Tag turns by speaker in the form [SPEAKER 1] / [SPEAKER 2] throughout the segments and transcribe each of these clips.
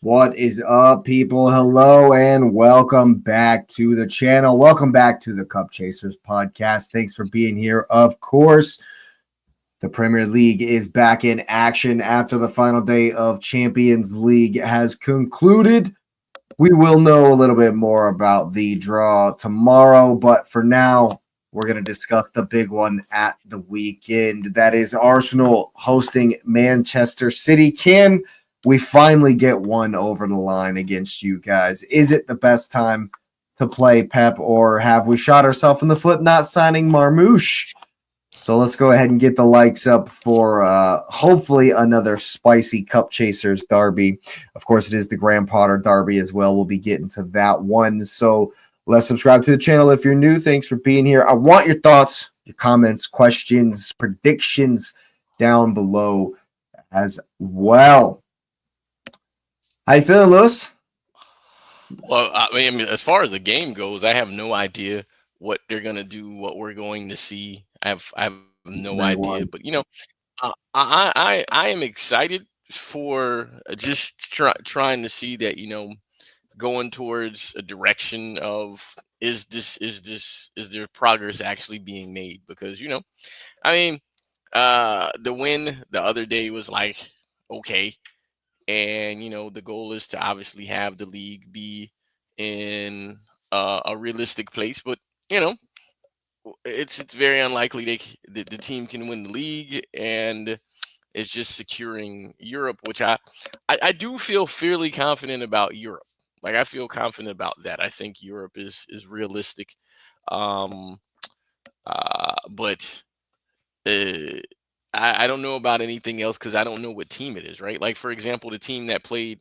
[SPEAKER 1] What is up, people? Hello and welcome back to the channel. Welcome back to the Cup Chasers podcast. Thanks for being here. Of course, the Premier League is back in action after the final day of Champions League has concluded. We will know a little bit more about the draw tomorrow, but for now, we're going to discuss the big one at the weekend. That is Arsenal hosting Manchester City. Can we finally get one over the line against you guys? Is it the best time to play Pep, or have we shot ourselves in the foot not signing Marmouche? So let's go ahead and get the likes up for hopefully another spicy Cup Chasers derby. Of course, it is the Graham Potter derby as well. We'll be getting to that one. So let's subscribe to the channel if you're new. Thanks for being here. I want your thoughts, your comments, questions, predictions down below as well. How you feeling, Lewis?
[SPEAKER 2] Well, I mean, as far as the game goes, I have no idea what they're gonna do, what we're going to see. I have no
[SPEAKER 1] Day
[SPEAKER 2] idea,
[SPEAKER 1] one.
[SPEAKER 2] but I am excited for just trying to see that going towards a direction of is there progress actually being made? Because I mean, the win the other day was like okay, and the goal is to obviously have the league be in a realistic place, but you know it's very unlikely the team can win the league, and it's just securing Europe, which I do feel fairly confident about Europe. Like, I feel confident about that. I think Europe is realistic. um but uh, I don't know about anything else because I don't know what team it is, right? Like, for example, the team that played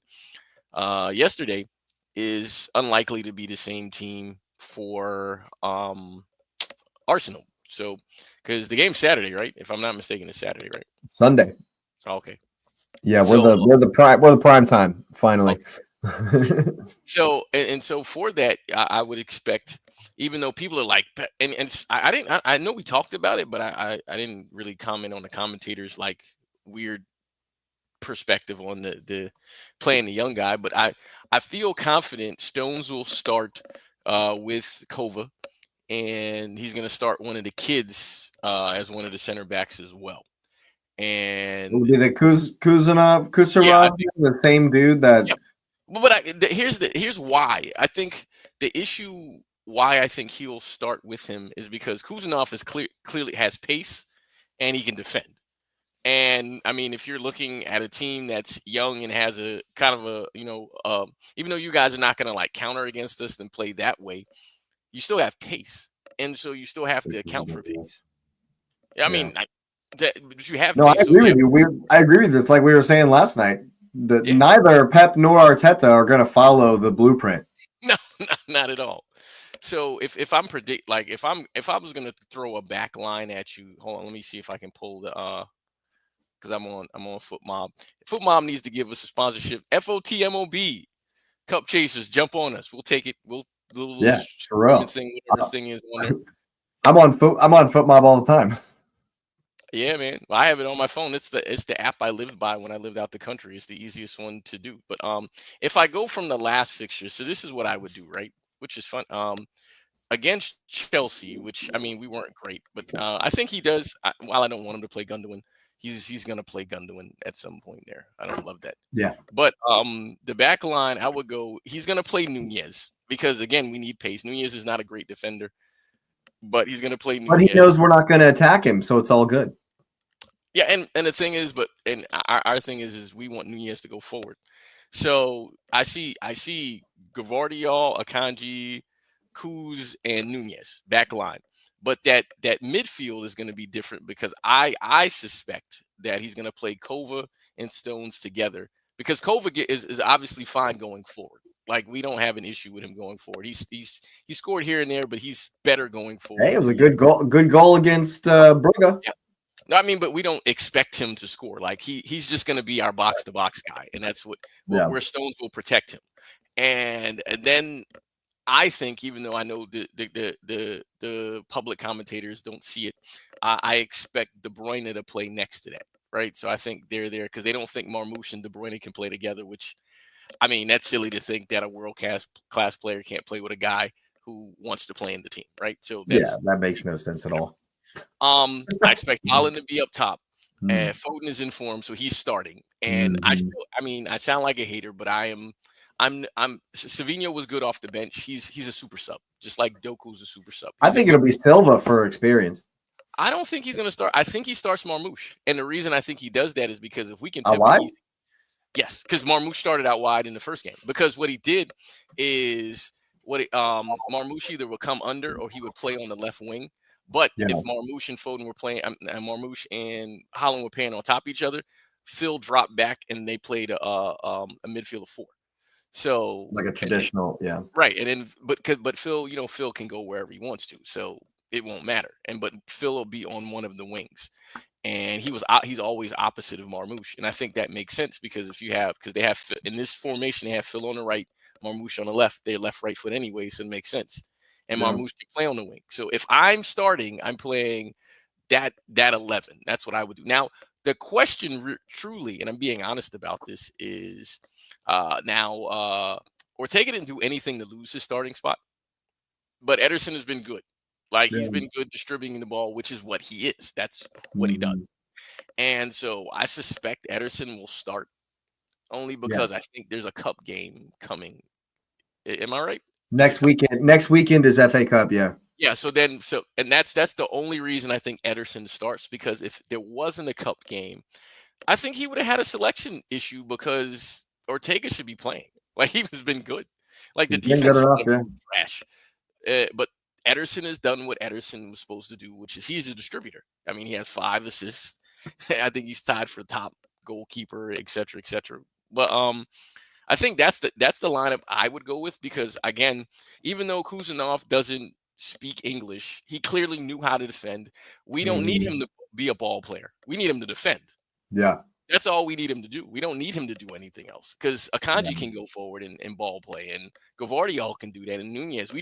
[SPEAKER 2] yesterday is unlikely to be the same team for Arsenal. So, because the game's Saturday, right? If I'm not mistaken, it's Saturday, right?
[SPEAKER 1] Sunday.
[SPEAKER 2] Okay.
[SPEAKER 1] Yeah, we're
[SPEAKER 2] So,
[SPEAKER 1] the prime time finally.
[SPEAKER 2] okay. So for that, I would expect, even though people are like, I didn't, I know we talked about it, but I didn't really comment on the commentators like weird perspective on the playing the young guy. But I feel confident Stones will start with Kova, and he's going to start one of the kids as one of the center backs as well.
[SPEAKER 1] It would
[SPEAKER 2] And
[SPEAKER 1] be the
[SPEAKER 2] yeah, I
[SPEAKER 1] Kuserov,
[SPEAKER 2] think,
[SPEAKER 1] the same dude that.
[SPEAKER 2] yeah. But here's why I think the issue why I think he'll start with him is because Kuzanov is clearly has pace and he can defend. And I mean, if you're looking at a team that's young and has a kind of a, even though you guys are not going to like counter against us and play that way, you still have pace. And so you still have to account for pace. I
[SPEAKER 1] Yeah.
[SPEAKER 2] mean, but you have
[SPEAKER 1] No, I
[SPEAKER 2] pace. So
[SPEAKER 1] agree with you. I agree with you. It's like we were saying last night. That
[SPEAKER 2] yeah,
[SPEAKER 1] neither Pep nor Arteta are going to follow the blueprint.
[SPEAKER 2] no, not at all. So if I'm predict like if I was gonna throw a back line at you, hold on, let me see if I can pull the because I'm on Foot Mob. Foot Mob needs to give us a sponsorship. FOTMOB Cup Chasers, jump on us. We'll take it. We'll little
[SPEAKER 1] Yeah, for
[SPEAKER 2] streaming
[SPEAKER 1] real.
[SPEAKER 2] thing, whatever thing is on there.
[SPEAKER 1] I'm on foot. I'm on Foot Mob all the time.
[SPEAKER 2] Yeah, man. Well, I have it on my phone. It's the app I lived by when I lived out the country. It's the easiest one to do. But if I go from the last fixture, so this is what I would do, right? Which is fun. Against Chelsea, which I mean we weren't great, but I think he does. While I don't want him to play Gundogan, he's gonna play Gundogan at some point there. I don't love that.
[SPEAKER 1] Yeah,
[SPEAKER 2] But the back line, I would go. He's gonna play Nunez because again we need pace. Nunez is not a great defender, but he's gonna play
[SPEAKER 1] but he knows
[SPEAKER 2] Nunez.
[SPEAKER 1] we're not going to attack him, so it's all good.
[SPEAKER 2] Yeah, and the thing is, and our thing is we want Nunez to go forward. So I see Gavardiol, Akanji, Kuz, and Nunez back line. But that midfield is going to be different because I suspect that he's going to play Kova and Stones together because is obviously fine going forward. Like, we don't have an issue with him going forward. He scored here and there, but he's better going
[SPEAKER 1] Hey,
[SPEAKER 2] forward
[SPEAKER 1] it was
[SPEAKER 2] than
[SPEAKER 1] a
[SPEAKER 2] he is.
[SPEAKER 1] good goal. Good goal against Brugge.
[SPEAKER 2] Yeah. No, I mean, but we don't expect him to score. Like, he's just going to be our box to box guy, and that's
[SPEAKER 1] Yeah,
[SPEAKER 2] where Stones will protect him. And then I think, even though I know the public commentators don't see it, I expect De Bruyne to play next to that, right? So I think they're there because they don't think Marmouche and De Bruyne can play together, which I mean, that's silly to think that a world class player can't play with a guy who wants to play in the team, right? So
[SPEAKER 1] Yeah,
[SPEAKER 2] that's
[SPEAKER 1] that makes no sense at all.
[SPEAKER 2] I expect Holland to be up top.
[SPEAKER 1] Mm.
[SPEAKER 2] Foden is in form, so he's starting. And
[SPEAKER 1] Mhm.
[SPEAKER 2] I mean, I sound like a hater, but Savino was good off the bench. He's a super sub, just like Doku's a super sub.
[SPEAKER 1] I
[SPEAKER 2] He's a
[SPEAKER 1] think
[SPEAKER 2] good.
[SPEAKER 1] it'll be Silva for experience.
[SPEAKER 2] I don't think he's going to start. I think he starts Marmoush, and the reason I think he does that is because if we can
[SPEAKER 1] A
[SPEAKER 2] pivot
[SPEAKER 1] what?
[SPEAKER 2] easy, yes, because Marmoush started out wide in the first game. Because what he did is Marmoush either would come under or he would play on the left wing. But
[SPEAKER 1] Yeah,
[SPEAKER 2] if Marmoush and Foden were playing, and Marmoush and Holland were playing on top of each other, Phil dropped back and they played a midfield of four. So
[SPEAKER 1] like a
[SPEAKER 2] and then
[SPEAKER 1] traditional. Yeah,
[SPEAKER 2] right, and then but Phil, Phil can go wherever he wants to, so it won't matter. But Phil will be on one of the wings, and he's always opposite of Marmoush, and I think that makes sense because because they have in this formation they have Phil on the right, Marmoush on the left. They're left right foot anyway, so it makes sense. And
[SPEAKER 1] yeah.
[SPEAKER 2] Marmoush can play on the wing. So if I'm starting, I'm playing that 11. That's what I would do. Now the question truly, and I'm being honest about this, is Ortega didn't do anything to lose his starting spot, but Ederson has been good. Like
[SPEAKER 1] Yeah.
[SPEAKER 2] he's been good distributing the ball, which is what he is. That's what he does.
[SPEAKER 1] Mhm.
[SPEAKER 2] And so I suspect Ederson will start only
[SPEAKER 1] Yeah.
[SPEAKER 2] because I think there's a cup game coming. Am I right? Is it
[SPEAKER 1] Next
[SPEAKER 2] cup?
[SPEAKER 1] weekend. Next weekend is FA Cup. Yeah.
[SPEAKER 2] Yeah. And that's the only reason I think Ederson starts, because if there wasn't a cup game, I think he would have had a selection issue because Ortega should be playing. Like he's been good. Like the
[SPEAKER 1] He's been good
[SPEAKER 2] defensive
[SPEAKER 1] enough.
[SPEAKER 2] numbers
[SPEAKER 1] Yeah.
[SPEAKER 2] were trash. But Ederson has done what Ederson was supposed to do, which is he's a distributor. I mean, he has 5 assists. I think he's tied for top goalkeeper, et cetera, et cetera. But I think that's the lineup I would go with because again, even though Kuzanov doesn't speak English, he clearly knew how to defend. We don't need
[SPEAKER 1] Mhm.
[SPEAKER 2] him to be a ball player. We need him to defend.
[SPEAKER 1] Yeah.
[SPEAKER 2] That's all we need him to do. We don't need him to do anything else because
[SPEAKER 1] Yeah.
[SPEAKER 2] Akanji can go forward and ball play, and Gavardiol can do that, and Nunez.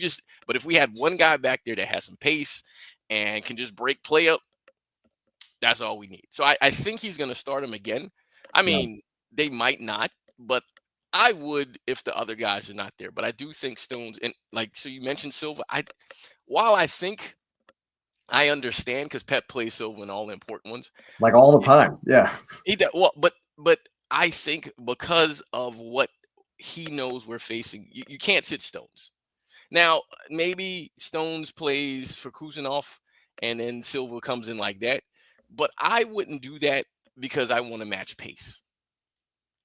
[SPEAKER 2] But if we had one guy back there that has some pace and can just break play up, that's all we need. So I think he's going to start him again. I
[SPEAKER 1] Yeah.
[SPEAKER 2] mean, they might not, but I would if the other guys are not there. But I do think Stones and so you mentioned Silva. While I think I understand because Pep plays Silva in all the important ones.
[SPEAKER 1] Like all the time. Yeah.
[SPEAKER 2] He does, well, but I think because of what he knows we're facing, you can't sit Stones. Now, maybe Stones plays for Kuzanov and then Silva comes in like that, but I wouldn't do that because I want to match pace.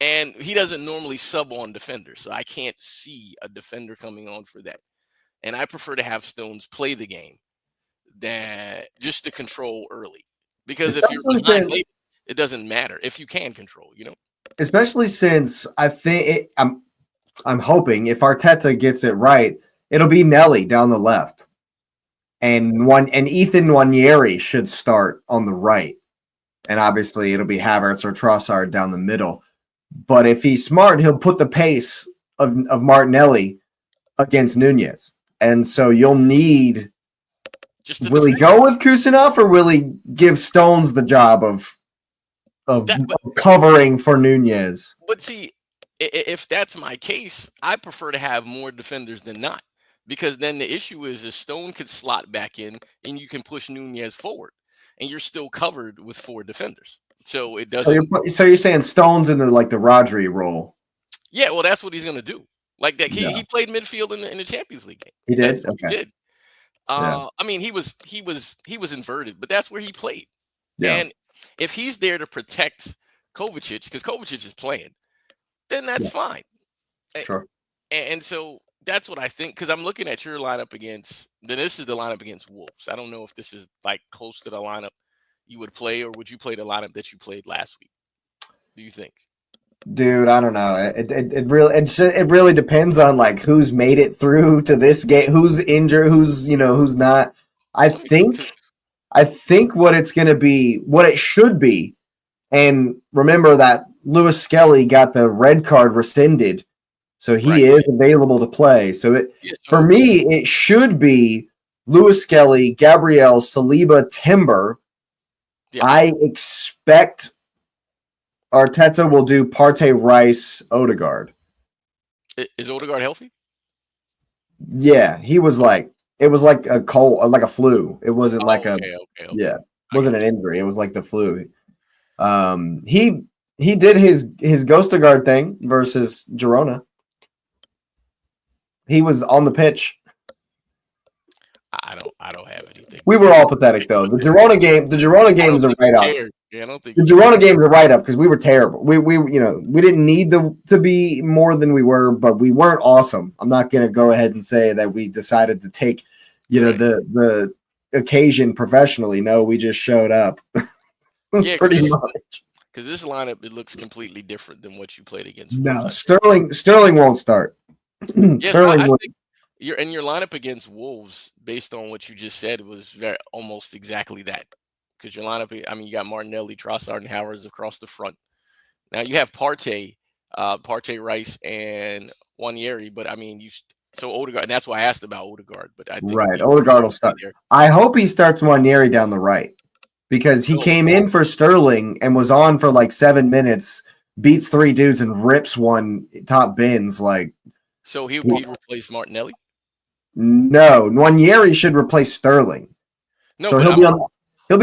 [SPEAKER 2] And he doesn't normally sub on defenders, so I can't see a defender coming on for that. And I prefer to have Stones play the game than just to control early. Because if you're
[SPEAKER 1] Especially
[SPEAKER 2] behind
[SPEAKER 1] since,
[SPEAKER 2] late, it doesn't matter if you can control,
[SPEAKER 1] especially since I think I'm hoping if Arteta gets it right, it'll be Nelly down the left, and Ethan Nwaneri should start on the right, and obviously it'll be Havertz or Trossard down the middle. But if he's smart, he'll put the pace of Martinelli against Nunez, and so you'll need.
[SPEAKER 2] Just
[SPEAKER 1] Will he go with Kusanov or will he give Stones the job of covering for Nunez?
[SPEAKER 2] But see, if that's my case, I prefer to have more defenders than not, because then the issue is Stone could slot back in and you can push Nunez forward, and you're still covered with 4 defenders. So it doesn't.
[SPEAKER 1] So you're saying Stone's in the Rodri role?
[SPEAKER 2] Yeah, well, that's what he's gonna do. Like that,
[SPEAKER 1] Yeah.
[SPEAKER 2] he played midfield in the Champions League game.
[SPEAKER 1] He did.
[SPEAKER 2] That's what he did.
[SPEAKER 1] Yeah.
[SPEAKER 2] I mean, he was inverted, but that's where he played.
[SPEAKER 1] Yeah.
[SPEAKER 2] And if he's there to protect Kovacic, because Kovacic is playing, then that's fine.
[SPEAKER 1] Sure.
[SPEAKER 2] And so that's what I think, because I'm looking at your lineup this is the lineup against Wolves. I don't know if this is close to the lineup you would play, or would you play the lineup that you played last week? Do you think?
[SPEAKER 1] Dude, I don't know. It really depends on who's made it through to this game, who's injured, who's not. I think what it's going to be, what it should be, and remember that Lewis Skelly got the red card rescinded, so he is available to play. So for me, it should be Lewis Skelly, Gabriel, Saliba, Timber. Yeah. I expect Arteta will do Partey, Rice, Odegaard.
[SPEAKER 2] Is Odegaard healthy?
[SPEAKER 1] Yeah, he was like it was like a cold, like a flu. It wasn't like
[SPEAKER 2] Oh,
[SPEAKER 1] a
[SPEAKER 2] okay.
[SPEAKER 1] yeah,
[SPEAKER 2] I
[SPEAKER 1] wasn't
[SPEAKER 2] got
[SPEAKER 1] an
[SPEAKER 2] you.
[SPEAKER 1] injury. It was like the flu. He did his Ghostagard thing versus Girona. He was on the pitch.
[SPEAKER 2] I don't have anything
[SPEAKER 1] We were all pathetic though. The Girona
[SPEAKER 2] I
[SPEAKER 1] game
[SPEAKER 2] don't
[SPEAKER 1] is a
[SPEAKER 2] think you
[SPEAKER 1] write off.
[SPEAKER 2] cared. Yeah, I don't think
[SPEAKER 1] The
[SPEAKER 2] you cared.
[SPEAKER 1] Girona game is a write up because we were terrible. We we didn't need to be more than we were, but we weren't awesome. I'm not gonna go ahead and say that we decided to take
[SPEAKER 2] Right.
[SPEAKER 1] the occasion professionally. No, we just showed up.
[SPEAKER 2] Yeah,
[SPEAKER 1] Pretty much.
[SPEAKER 2] because this lineup it looks completely different than what you played against Wolves.
[SPEAKER 1] No,
[SPEAKER 2] I think.
[SPEAKER 1] Sterling won't start.
[SPEAKER 2] Yes,
[SPEAKER 1] Sterling
[SPEAKER 2] I
[SPEAKER 1] will
[SPEAKER 2] think your lineup against Wolves, based on what you just said, was very almost exactly that. Because your lineup, I mean, you got Martinelli, Trossard, and Howard across the front. Now you have Partey, Rice, and Wanyeri, but I mean, so Odegaard, and that's why I asked about Odegaard. But I think
[SPEAKER 1] right.
[SPEAKER 2] you know, he
[SPEAKER 1] Odegaard will
[SPEAKER 2] won't be
[SPEAKER 1] start.
[SPEAKER 2] there.
[SPEAKER 1] I hope he starts Wanyeri down the right because he
[SPEAKER 2] So,
[SPEAKER 1] came in for Sterling and was on for like 7 minutes, beats three dudes and rips one top bins. Like
[SPEAKER 2] so he replaced Martinelli.
[SPEAKER 1] no, Wanyeri should replace Sterling.
[SPEAKER 2] No,
[SPEAKER 1] So
[SPEAKER 2] but
[SPEAKER 1] he'll be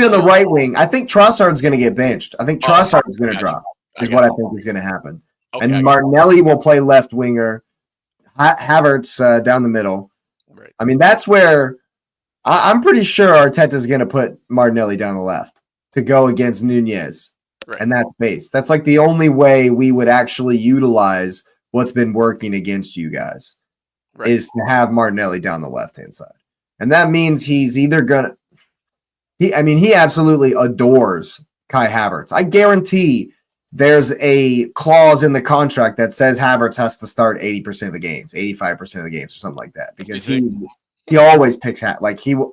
[SPEAKER 1] on the
[SPEAKER 2] so
[SPEAKER 1] right wing. I think Trossard's going to get benched. I think
[SPEAKER 2] oh,
[SPEAKER 1] Trossard's
[SPEAKER 2] I
[SPEAKER 1] going to
[SPEAKER 2] got you.
[SPEAKER 1] drop.
[SPEAKER 2] I
[SPEAKER 1] Is what
[SPEAKER 2] got
[SPEAKER 1] I
[SPEAKER 2] you.
[SPEAKER 1] think is going to happen.
[SPEAKER 2] Okay,
[SPEAKER 1] And
[SPEAKER 2] I got
[SPEAKER 1] Martinelli will play left winger. Havertz down the middle.
[SPEAKER 2] you. Right,
[SPEAKER 1] I mean, that's where I'm pretty sure Arteta is going to put Martinelli down the left to go against Nunez,
[SPEAKER 2] right,
[SPEAKER 1] and that's base. That's like the only way we would actually utilize what's been working against you guys
[SPEAKER 2] right.
[SPEAKER 1] is to have Martinelli down the left hand side, and that means he's either gonna. He absolutely adores Kai Havertz. I guarantee there's a clause in the contract that says Havertz has to start 80% of the games, 85% of the games, or something like that,
[SPEAKER 2] You
[SPEAKER 1] because
[SPEAKER 2] think?
[SPEAKER 1] he always picks like he'll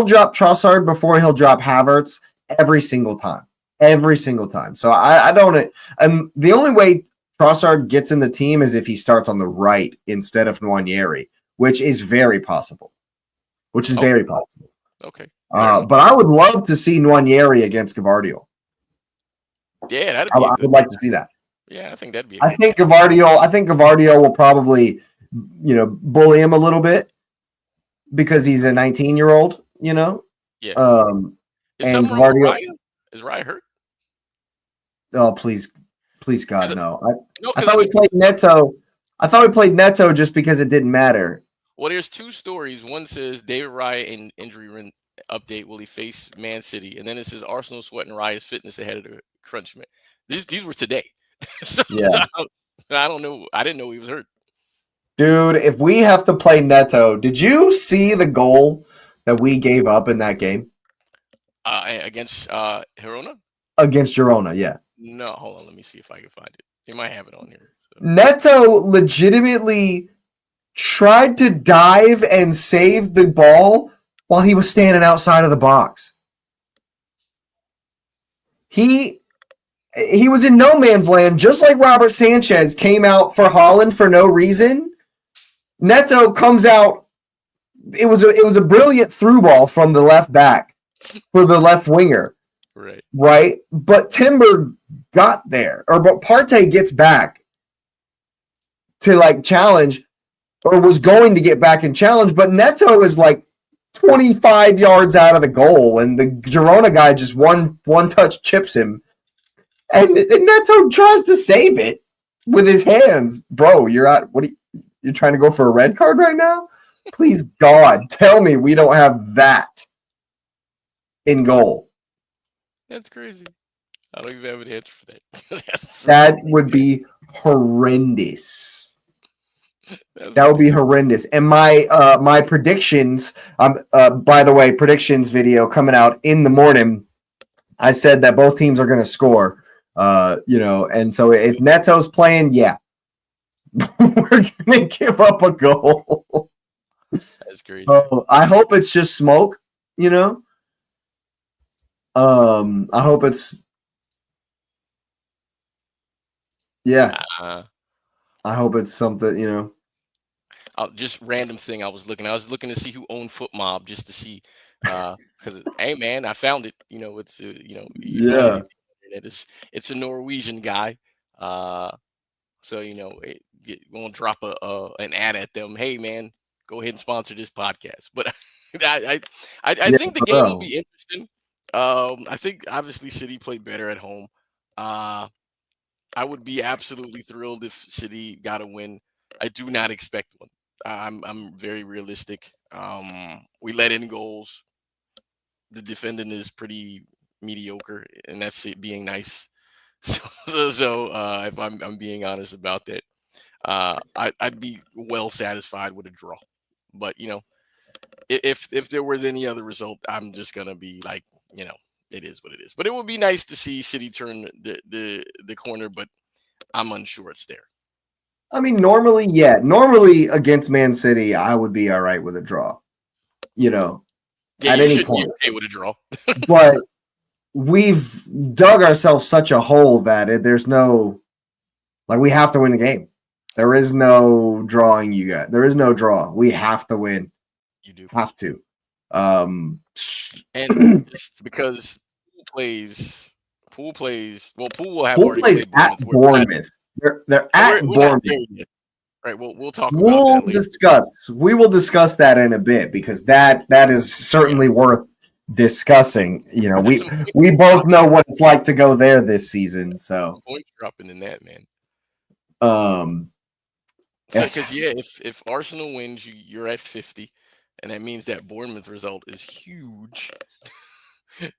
[SPEAKER 1] drop Trossard before he'll drop Havertz every single time, every single time. So I don't. The only way Trossard gets in the team is if he starts on the right instead of Nwaneri, which is very possible. Which is
[SPEAKER 2] Okay,
[SPEAKER 1] very possible.
[SPEAKER 2] okay. Fair enough.
[SPEAKER 1] But I would love to see Nwaneri against Gavardio.
[SPEAKER 2] Yeah, that'd
[SPEAKER 1] I
[SPEAKER 2] be a
[SPEAKER 1] would
[SPEAKER 2] good
[SPEAKER 1] like
[SPEAKER 2] match.
[SPEAKER 1] to see that.
[SPEAKER 2] Yeah, I think that'd be a
[SPEAKER 1] I
[SPEAKER 2] good
[SPEAKER 1] think
[SPEAKER 2] match.
[SPEAKER 1] Gavardio will probably, bully him a little bit because he's a 19-year-old,
[SPEAKER 2] Yeah. Is
[SPEAKER 1] and
[SPEAKER 2] something wrong with
[SPEAKER 1] Gavardio.
[SPEAKER 2] Raya? Is Raya hurt?
[SPEAKER 1] Oh, please, God,
[SPEAKER 2] 'Cause
[SPEAKER 1] no.
[SPEAKER 2] no,
[SPEAKER 1] I
[SPEAKER 2] because I
[SPEAKER 1] thought we
[SPEAKER 2] mean,
[SPEAKER 1] played Neto. I thought we played Neto just because it didn't matter.
[SPEAKER 2] well, there's two stories. One says David Raya in injury update will he face Man City, and then it says Arsenal sweating Raya's fitness ahead of the crunch man. These were today, so
[SPEAKER 1] Yeah.
[SPEAKER 2] I don't know. I didn't know he was hurt.
[SPEAKER 1] Dude, if we have to play Neto, did you see the goal that we gave up in that game
[SPEAKER 2] Against Hirona?
[SPEAKER 1] against Girona? Yeah.
[SPEAKER 2] No, hold on. Let me see if I can find it. They might have it on here. So.
[SPEAKER 1] Neto legitimately tried to dive and save the ball while he was standing outside of the box. He was in no man's land, just like Robert Sanchez came out for Holland for no reason. Neto comes out. It was a brilliant through ball from the left back for the left winger. Right? But Timber got there, but Partey gets back to like challenge, or was going to get back and challenge, but Neto is like 25 yards out of the goal, and the Girona guy just one touch chips him, and Neto tries to save it with his hands. Bro, you're trying to go for a red card right now? Please God, tell me we don't have that in goal.
[SPEAKER 2] That's crazy. I don't even have an answer for that.
[SPEAKER 1] That would be horrendous. That would be horrendous. And my predictions, by the way, predictions video coming out in the morning. I said that both teams are going to score. And so if Neto's playing, yeah, we're going to give up a goal.
[SPEAKER 2] That's crazy.
[SPEAKER 1] I hope it's just smoke. I hope it's I hope it's something.
[SPEAKER 2] Just random thing I was looking to see who owned Foot Mob just to see because hey man, I found it. It's you find
[SPEAKER 1] Yeah.
[SPEAKER 2] anything on the internet. It's a Norwegian guy. So won't drop an ad at them. Hey man, go ahead and sponsor this podcast. But I think the game will
[SPEAKER 1] bro.
[SPEAKER 2] be interesting. I think obviously City played better at home. Uh, I would be absolutely thrilled if City got a win. I do not expect one. I'm very realistic. We let in goals. The defending is pretty mediocre, and that's it being nice. So if I'm being honest about that, I'd be well satisfied with a draw. But if there was any other result, I'm just gonna be like, it is what it is. But it would be nice to see City turn the corner, but I'm unsure it's there.
[SPEAKER 1] I mean, normally against Man City, I would be all right with a draw.
[SPEAKER 2] Yeah,
[SPEAKER 1] at
[SPEAKER 2] you
[SPEAKER 1] any
[SPEAKER 2] should be
[SPEAKER 1] point.
[SPEAKER 2] okay with a draw.
[SPEAKER 1] But we've dug ourselves such a hole that there's no, like, we have to win the game. There is no drawing, you guys. There is no draw. We have to win.
[SPEAKER 2] You do.
[SPEAKER 1] Have to.
[SPEAKER 2] And just because Poole plays. Well, Poole will have
[SPEAKER 1] Poole
[SPEAKER 2] already
[SPEAKER 1] plays
[SPEAKER 2] played
[SPEAKER 1] at Bournemouth. They're at Bournemouth.
[SPEAKER 2] Right. We'll talk about that later.
[SPEAKER 1] We will discuss that in a bit, because that is certainly worth discussing. We both know what it's like to go there this season. So
[SPEAKER 2] points dropping in that, man.
[SPEAKER 1] Yes.
[SPEAKER 2] If Arsenal wins, you're at 50, and that means that Bournemouth result is huge.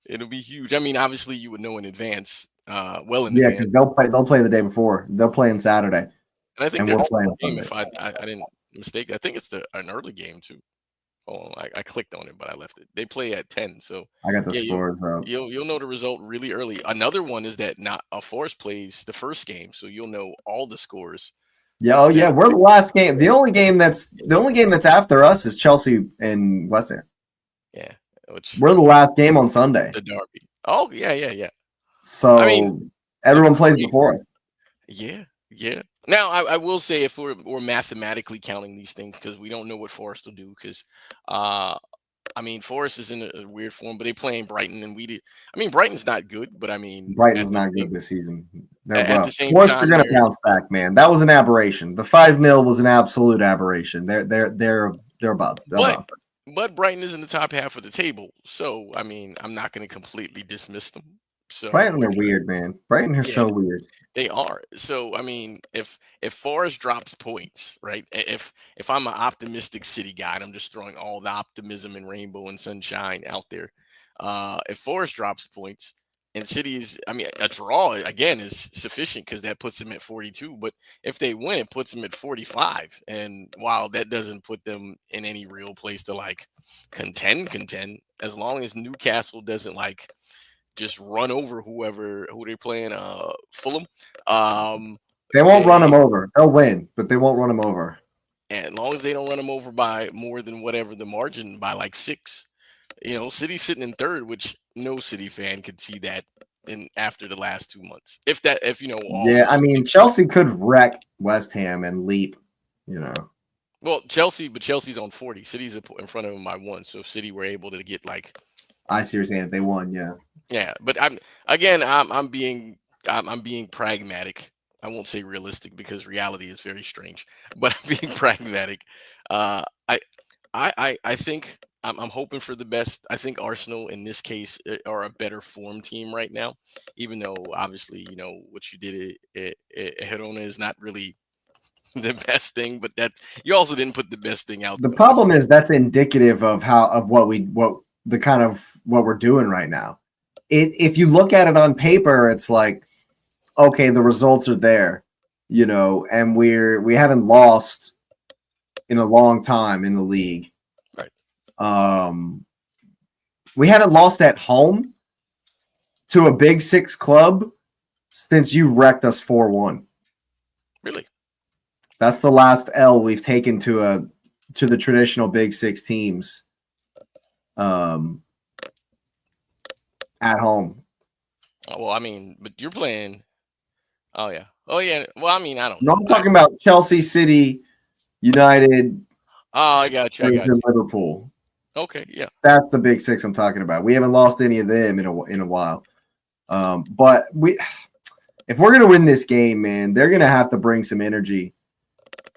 [SPEAKER 2] It'll be huge. I mean, obviously, you would know in advance. Advance.
[SPEAKER 1] Because they'll play the day before. They'll play on Saturday.
[SPEAKER 2] And I think they're playing game. If I didn't mistake, I think it's an early game too. Oh, I clicked on it, but I left it. They play at 10, so
[SPEAKER 1] I got the scores.
[SPEAKER 2] You'll know the result really early. Another one is that Forest plays the first game, so you'll know all the scores.
[SPEAKER 1] Yeah, we're the last game. The only game that's after us is Chelsea and West Ham.
[SPEAKER 2] Yeah,
[SPEAKER 1] we're the last game on Sunday.
[SPEAKER 2] The derby. Oh yeah.
[SPEAKER 1] So everyone plays before us.
[SPEAKER 2] Yeah. Now I will say, if we're mathematically counting these things, because we don't know what Forest will do, because Forest is in a weird form, but they play in Brighton, and Brighton's not good, but
[SPEAKER 1] Brighton's not good this season. They're
[SPEAKER 2] at the same
[SPEAKER 1] Forest
[SPEAKER 2] time,
[SPEAKER 1] are going to bounce back, man. That was an aberration. The 5-0 was an absolute aberration. They're about.
[SPEAKER 2] But Brighton is in the top half of the table, so I'm not going to completely dismiss them. So
[SPEAKER 1] Brighton are weird, man. Brighton are so weird.
[SPEAKER 2] They are. So if Forest drops points, right? If I'm an optimistic City guy, and I'm just throwing all the optimism and rainbow and sunshine out there, if Forest drops points and City is, a draw again is sufficient, because that puts them at 42. But if they win, it puts them at 45. And while that doesn't put them in any real place to contend, as long as Newcastle doesn't just run over who they're playing, Fulham.
[SPEAKER 1] They won't run them over. They'll win, but they won't run them over.
[SPEAKER 2] And as long as they don't run them over by more than whatever the margin, by 6, City's sitting in third, which no City fan could see that after the last 2 months. Chelsea
[SPEAKER 1] could wreck West Ham and leap.
[SPEAKER 2] Well, Chelsea's on 40. City's in front of them by 1. So if City were able to get
[SPEAKER 1] I see what you're saying, if they won, yeah.
[SPEAKER 2] Yeah, but I'm being pragmatic. I won't say realistic, because reality is very strange. But I'm being pragmatic. I think I'm hoping for the best. I think Arsenal in this case are a better form team right now, even though obviously what you did at Girona is not really the best thing, but that you also didn't put the best thing out.
[SPEAKER 1] The problem is that's indicative of what we're doing right now. If you look at it on paper, it's like, okay, the results are there, and we haven't lost in a long time in the league.
[SPEAKER 2] Right.
[SPEAKER 1] We haven't lost at home to a Big Six club since you wrecked us 4-1.
[SPEAKER 2] Really?
[SPEAKER 1] That's the last L we've taken to the traditional Big Six teams. At home.
[SPEAKER 2] Well, but you're playing. Oh yeah. Well, I don't.
[SPEAKER 1] No, I'm talking about Chelsea, City, United.
[SPEAKER 2] Oh, I got you.
[SPEAKER 1] Liverpool.
[SPEAKER 2] Okay, yeah.
[SPEAKER 1] That's the Big Six I'm talking about. We haven't lost any of them in a while. But if we're going to win this game, man, they're going to have to bring some energy.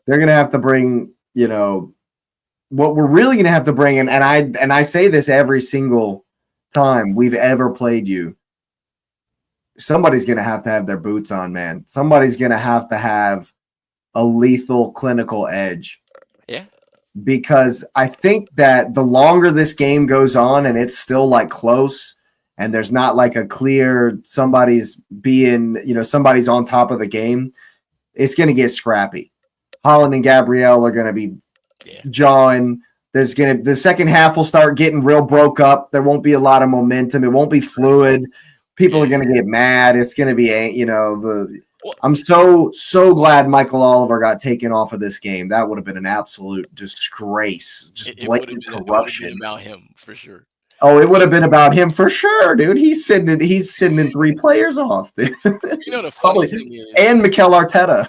[SPEAKER 1] They're going to have to bring, what we're really going to have to bring, and I say this every single time we've ever played you, somebody's going to have their boots on, man. Somebody's going to have a lethal clinical edge.
[SPEAKER 2] Yeah.
[SPEAKER 1] Because I think that the longer this game goes on and it's still like close and there's not like a clear somebody's on top of the game, it's going to get scrappy. Haaland and Gabriel are going to be jawing. The second half will start getting real broke up. There won't be a lot of momentum. It won't be fluid. People are going to get mad. It's going to be, I'm so glad Michael Oliver got taken off of this game. That would have been an absolute disgrace. Just blatant corruption. It would have been
[SPEAKER 2] about him for sure.
[SPEAKER 1] Oh, it would have been about him for sure, dude. He's sitting in 3 players off, dude.
[SPEAKER 2] The funny thing is,
[SPEAKER 1] and Mikel Arteta.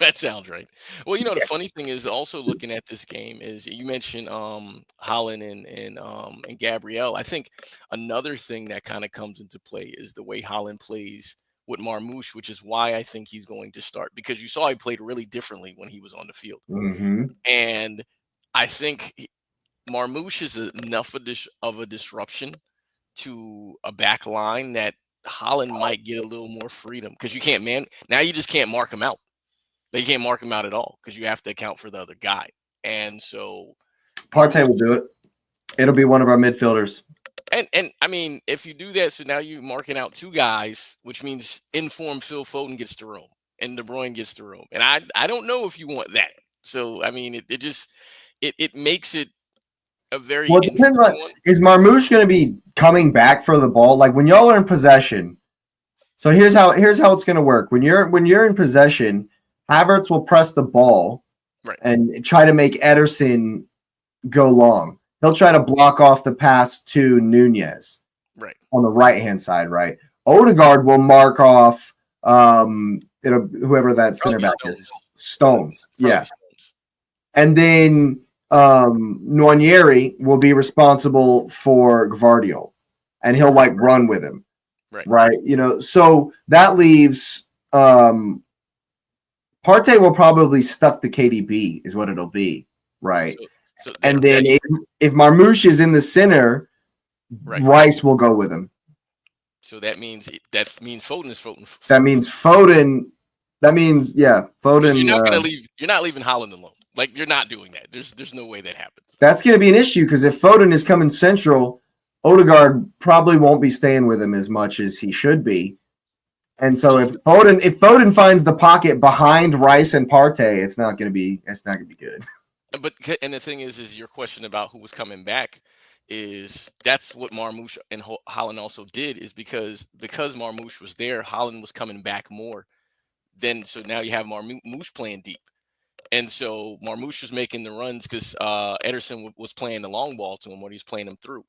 [SPEAKER 2] That sounds right. Well, the funny thing is also looking at this game is you mentioned Haaland and Gabriel. I think another thing that kind of comes into play is the way Haaland plays with Marmoush, which is why I think he's going to start, because you saw he played really differently when he was on the field.
[SPEAKER 1] Mm-hmm.
[SPEAKER 2] And I think Marmoush is enough of a disruption to a back line that Haaland might get a little more freedom, because you just can't mark him out. They can't mark him out at all because you have to account for the other guy. And so
[SPEAKER 1] Partey will do it. It'll be one of our midfielders.
[SPEAKER 2] And I mean, if you do that, so now you're marking out 2 guys, which means informed Phil Foden gets to roam and De Bruyne gets to roam. And I don't know if you want that. So I mean, it makes it a very
[SPEAKER 1] depends on, is Marmoush going to be coming back for the ball? Like when y'all are in possession. So here's how it's going to work. When you're in possession, Havertz will press the ball and try to make Ederson go long. He'll try to block off the pass to Nunez on the right-hand side, right? Odegaard will mark off whoever that center back is. Stones. Yeah.
[SPEAKER 2] Stones.
[SPEAKER 1] And then Nwaneri will be responsible for Gvardiol, and he'll run with him. Right. So that leaves Partey will probably stuck to KDB is what it'll be, right? So and then if Marmoush is in the center, Rice will go with him.
[SPEAKER 2] So that means Foden is Foden.
[SPEAKER 1] That means Foden. Foden.
[SPEAKER 2] You're not going to leave. You're not leaving Haaland alone. Like you're not doing that. There's no way that happens.
[SPEAKER 1] That's going to be an issue because if Foden is coming central, Odegaard probably won't be staying with him as much as he should be. And so if Foden finds the pocket behind Rice and Partey, it's not going to be good.
[SPEAKER 2] But the thing is your question about who was coming back is that's what Marmoush and Haaland also did, is because Marmoush was there, Haaland was coming back more. So now you have Marmoush playing deep, and so Marmoush was making the runs because Ederson was playing the long ball to him when he was playing him through,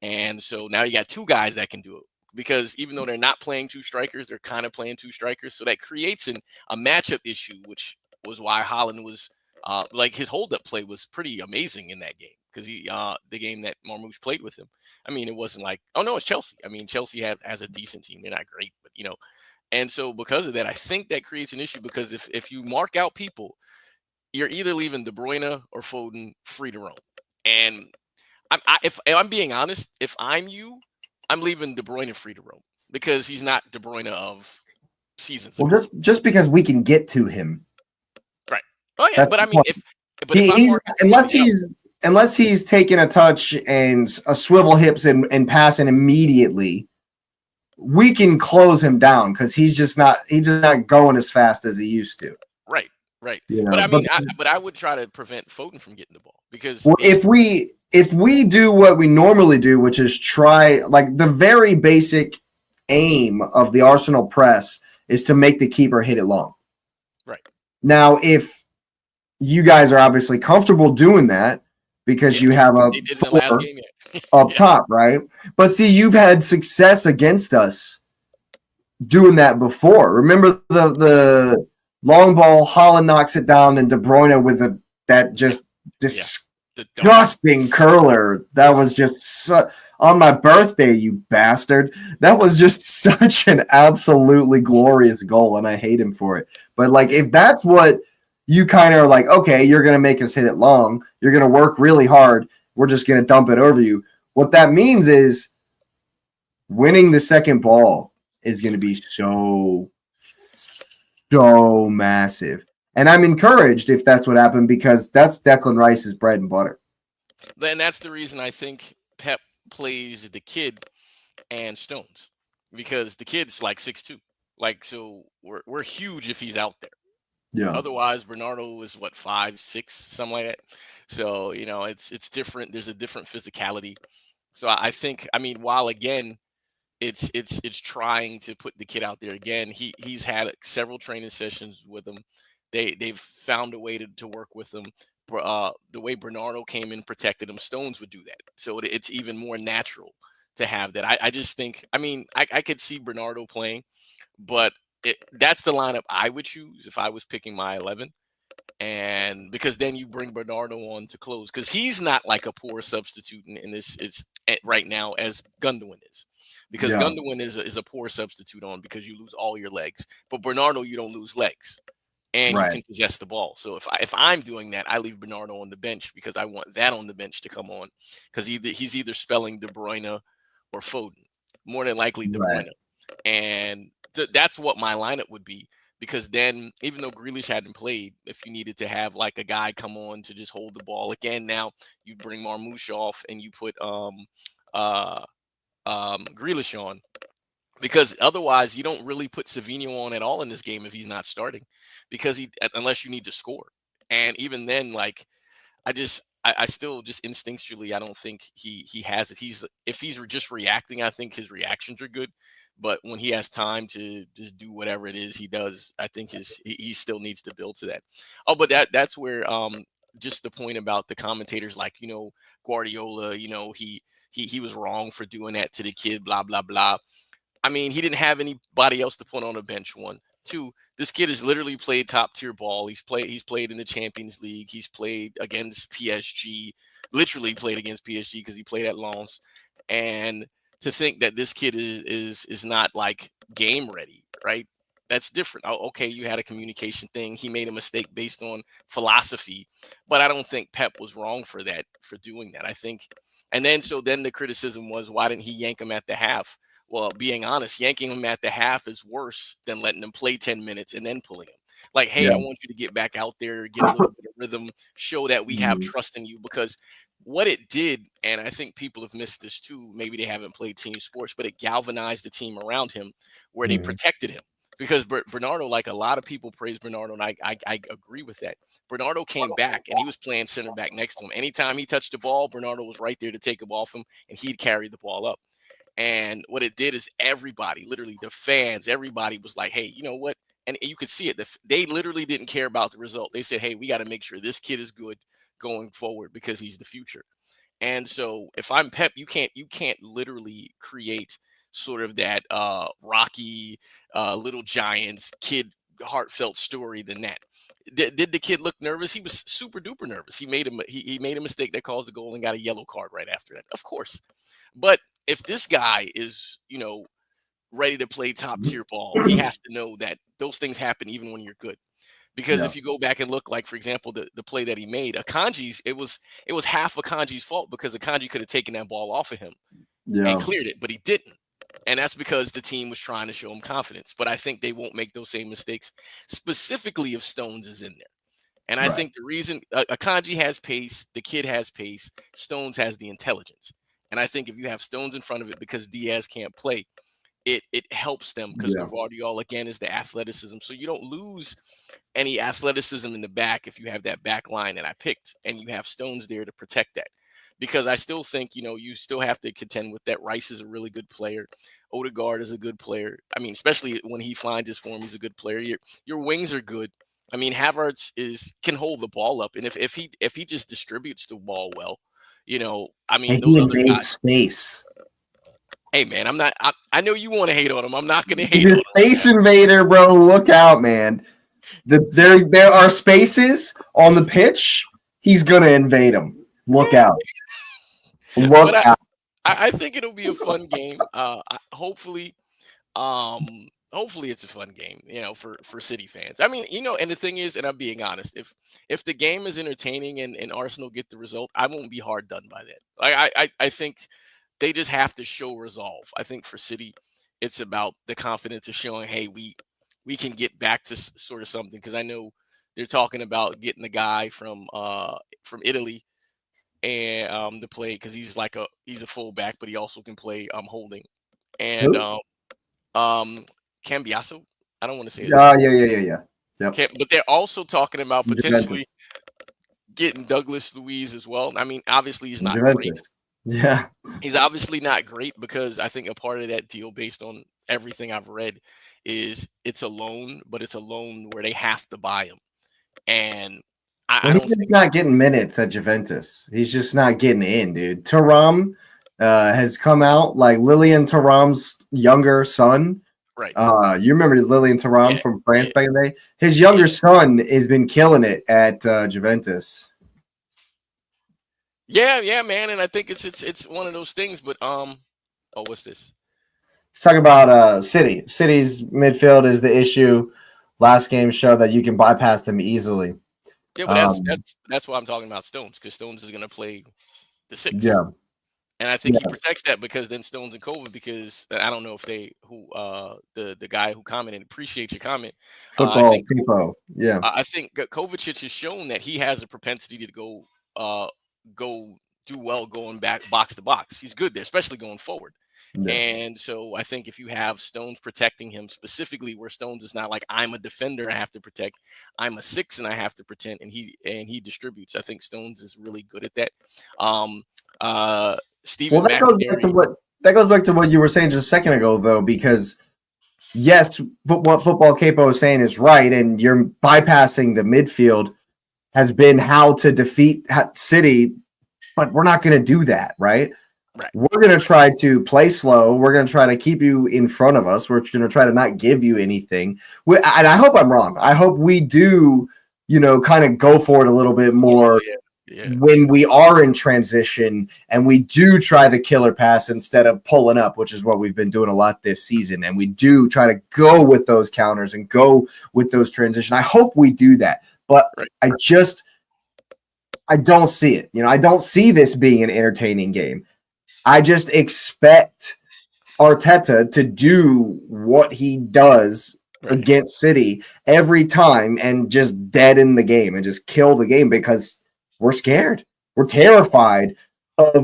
[SPEAKER 2] and so now you got 2 guys that can do it. Because even though they're not playing 2 strikers, they're kind of playing 2 strikers. So that creates a matchup issue, which was why Haaland was his hold-up play was pretty amazing in that game. Because the game that Marmoush played with him, I mean, it wasn't like, oh no, it's Chelsea. I mean, Chelsea has a decent team. They're not great, but and so because of that, I think that creates an issue because if you mark out people, you're either leaving De Bruyne or Foden free to roam. And if I'm being honest, if I'm you, I'm leaving De Bruyne free to roam because he's not De Bruyne of seasons ago.
[SPEAKER 1] Well, just because we can get to him,
[SPEAKER 2] right? Oh yeah, but I mean,
[SPEAKER 1] unless he's taking a touch and a swivel hips and passing immediately, we can close him down because he's just not going as fast as he used to.
[SPEAKER 2] Right. But I mean, I would try to prevent Foden from getting the ball because
[SPEAKER 1] if we do what we normally do, which is try the very basic aim of the Arsenal press is to make the keeper hit it long.
[SPEAKER 2] Right.
[SPEAKER 1] Now, if you guys are obviously comfortable doing that because you have a four up top, right? But see, you've had success against us doing that before. Remember the long ball, Haaland knocks it down, and De Bruyne with that just
[SPEAKER 2] The dunk.
[SPEAKER 1] Disgusting curler. That was just on my birthday, you bastard. That was just such an absolutely glorious goal, and I hate him for it. But like, if that's what you kind of are like, okay, you're gonna make us hit it long. You're gonna work really hard. We're just gonna dump it over you. What that means is winning the second ball is gonna be so massive. And I'm encouraged if that's what happened because that's Declan Rice's bread and butter.
[SPEAKER 2] And that's the reason I think Pep plays the kid and Stones, because the kid's like 6'2". Like, so we're huge if he's out there.
[SPEAKER 1] Yeah.
[SPEAKER 2] Otherwise, Bernardo is what, 5'6", something like that. So, you know, it's different. There's a different physicality. So I think, I mean, while again, it's trying to put the kid out there again. He's had several training sessions with him. They've found a way to work with him. The way Bernardo came in, protected him, Stones would do that. So it's even more natural to have that. I just think, I mean, I could see Bernardo playing, but that's the lineup I would choose if I was picking my 11. And because then you bring Bernardo on to close, because he's not like a poor substitute in this. It's right now as Gundogan is, because Gundogan is a poor substitute on because you lose all your legs, but Bernardo, you don't lose legs. And you can possess the ball. So if I'm doing that, I leave Bernardo on the bench because I want that on the bench to come on, because he's either spelling De Bruyne or Foden, more than likely De Bruyne, and that's what my lineup would be. Because then, even though Grealish hadn't played, if you needed to have like a guy come on to just hold the ball again, now you bring Marmoush off and you put Grealish on. Because otherwise, you don't really put Savinho on at all in this game if he's not starting, because unless you need to score. And even then, like, I still just instinctually, I don't think he has it. If he's just reacting, I think his reactions are good. But when he has time to just do whatever it is he does, I think he still needs to build to that. Oh, but that's where just the point about the commentators, like, you know, Guardiola, you know, he was wrong for doing that to the kid, blah blah blah. I mean, he didn't have anybody else to put on a bench. 1, 2, this kid has literally played top tier ball. He's played in the Champions League. He's played against PSG, literally played against PSG because he played at Lens. And to think that this kid is not like game ready, right? That's different. Okay, you had a communication thing. He made a mistake based on philosophy, but I don't think Pep was wrong for doing that. I think, and then the criticism was, why didn't he yank him at the half? Well, being honest, yanking him at the half is worse than letting him play 10 minutes and then pulling him. Like, hey, I want you to get back out there, get a little bit of rhythm, show that we have trust in you. Because what it did, and I think people have missed this too, maybe they haven't played team sports, but it galvanized the team around him where they protected him. Because Bernardo, like, a lot of people praise Bernardo, and I agree with that. Bernardo came back, and he was playing center back next to him. Anytime he touched the ball, Bernardo was right there to take him off him, and he'd carry the ball up. And what it did is everybody, literally the fans, everybody was like, hey, you know what? And you could see it. They literally didn't care about the result. They said, hey, we got to make sure this kid is good going forward because he's the future. And so if I'm Pep, you can't literally create sort of that Rocky Little Giants kid heartfelt story than that. Did the kid look nervous? He was super duper nervous. He made a mistake that caused the goal and got a yellow card right after that. Of course. But if this guy is, you know, ready to play top tier ball, he has to know that those things happen even when you're good. Because if you go back and look, like, for example, the play that he made, Akanji's, it was half Akanji's fault, because Akanji could have taken that ball off of him and cleared it, but he didn't. And that's because the team was trying to show him confidence. But I think they won't make those same mistakes, specifically if Stones is in there. And I think the reason Akanji has pace, the kid has pace, Stones has the intelligence. And I think if you have Stones in front of it, because Diaz can't play, it helps them, because Guardiola, again, is the athleticism. So you don't lose any athleticism in the back if you have that back line that I picked, and you have Stones there to protect that. Because I still think, you know, you still have to contend with that. Rice is a really good player. Odegaard is a good player. I mean, especially when he finds his form, he's a good player. Your wings are good. I mean, Havertz can hold the ball up, and if he just distributes the ball well, you know, I mean, those other guys.
[SPEAKER 1] Space.
[SPEAKER 2] Hey man, I know you want to hate on him. I'm not going to hate on him.
[SPEAKER 1] Space invader, bro. Look out, man. There are spaces on the pitch. He's going to invade them. Look
[SPEAKER 2] Yeah,
[SPEAKER 1] out.
[SPEAKER 2] but
[SPEAKER 1] Look out.
[SPEAKER 2] I think it'll be a fun game. Hopefully, hopefully it's a fun game, for City fans. I mean, and the thing is, and I'm being honest, if the game is entertaining and Arsenal get the result, I won't be hard done by that. I think they just have to show resolve. I think for City, it's about the confidence of showing, hey, we can get back to sort of something, because I know they're talking about getting a guy from Italy and to play, because he's a fullback, but he also can play holding. And
[SPEAKER 1] Who?
[SPEAKER 2] Cambiaso. I don't want to say his name.
[SPEAKER 1] Yeah. Yep.
[SPEAKER 2] But they're also talking about potentially
[SPEAKER 1] Juventus.
[SPEAKER 2] getting Douglas Luiz as well. I mean, obviously he's not great.
[SPEAKER 1] Juventus. Yeah.
[SPEAKER 2] He's obviously not great, because I think a part of that deal, based on everything I've read, is it's a loan, but it's a loan where they have to buy him. And I don't
[SPEAKER 1] He's not getting minutes at Juventus. He's just not getting in, dude. Thuram has come out, like Lilian Thuram's younger son.
[SPEAKER 2] right.
[SPEAKER 1] You remember Lilian Thuram
[SPEAKER 2] Yeah,
[SPEAKER 1] from France
[SPEAKER 2] yeah,
[SPEAKER 1] back in the day? His younger
[SPEAKER 2] yeah.
[SPEAKER 1] son has been killing it at Juventus.
[SPEAKER 2] Yeah, man. And I think it's one of those things. But what's this?
[SPEAKER 1] Let's talk about City. City's midfield is the issue. Last game showed that you can bypass them easily.
[SPEAKER 2] Yeah, but that's why I'm talking about Stones, because Stones is going to play the 6.
[SPEAKER 1] Yeah.
[SPEAKER 2] And I think he protects that, because then Stones and COVID, because I don't know if the guy who commented, appreciate your comment.
[SPEAKER 1] Football people. Yeah.
[SPEAKER 2] I think Kovacic has shown that he has a propensity to go do well going back box to box. He's good there, especially going forward. Yeah. And so I think if you have Stones protecting him specifically, where Stones is not like, I'm a defender, I have to protect, I'm a 6 and I have to pretend, and he distributes. I think Stones is really good at that. Stephen
[SPEAKER 1] that goes back to what you were saying just a second ago, though, because yes, what Football Capo is saying is right, and you're bypassing the midfield has been how to defeat City, but we're not going to do that, right?
[SPEAKER 2] Right.
[SPEAKER 1] We're going to try to play slow. We're going to try to keep you in front of us. We're going to try to not give you anything. And I hope I'm wrong. I hope we do, kind of go for it a little bit more when we are in transition, and we do try the killer pass instead of pulling up, which is what we've been doing a lot this season. And we do try to go with those counters and go with those transition. I hope we do that, but I don't see it. I don't see this being an entertaining game. I just expect Arteta to do what he does against City every time and just deaden the game and just kill the game, because we're scared. We're terrified of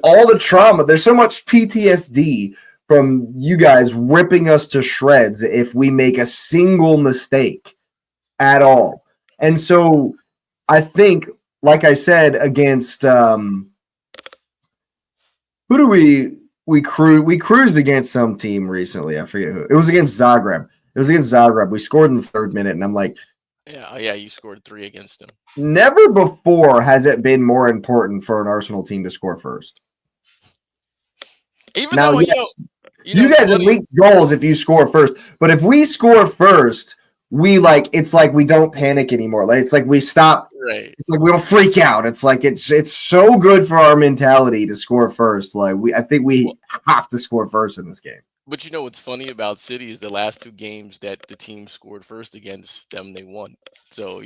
[SPEAKER 1] all the trauma. There's so much PTSD from you guys ripping us to shreds if we make a single mistake at all. And so I think, like I said, against who do we cruised against some team recently. I forget who. It was against Zagreb. We scored in the 3rd minute, and I'm like,
[SPEAKER 2] yeah, you scored 3 against them.
[SPEAKER 1] Never before has it been more important for an Arsenal team to score first.
[SPEAKER 2] Even now, yes,
[SPEAKER 1] you guys have leaked goals if you score first, but if we score first, it's like we don't panic anymore. Like, it's like we stop.
[SPEAKER 2] Right.
[SPEAKER 1] It's like we don't freak out. It's like it's so good for our mentality to score first. Like I think we have to score first in this game.
[SPEAKER 2] But what's funny about City is the last 2 games that the team scored first against them, they won. So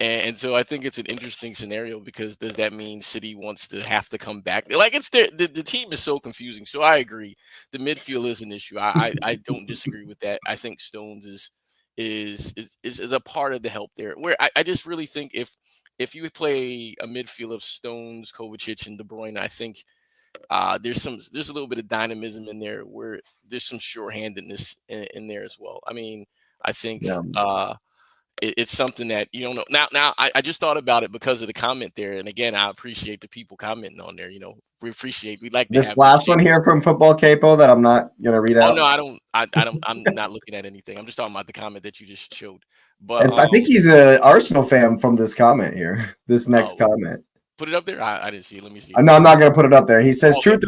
[SPEAKER 2] and so I think it's an interesting scenario, because does that mean City wants to have to come back? Like, it's the team is so confusing. So I agree, the midfield is an issue. I don't disagree with that. I think Stones is a part of the help there. Where I just really think if you play a midfield of Stones, Kovacic, and De Bruyne, I think there's a little bit of dynamism in there, where there's some sure-handedness in there as well. I mean, I think it's something that you don't know. Now I just thought about it because of the comment there, and again, I appreciate the people commenting on there. We'd like to
[SPEAKER 1] this last one here from Football Capo that I'm not gonna read out.
[SPEAKER 2] Oh no, I don't. I'm not looking at anything. I'm just talking about the comment that you just showed. But
[SPEAKER 1] I think he's an Arsenal fan from this comment here. This next comment.
[SPEAKER 2] Put it up there. I didn't see it. Let me see.
[SPEAKER 1] No, I'm not gonna put it up there. He says, "Truth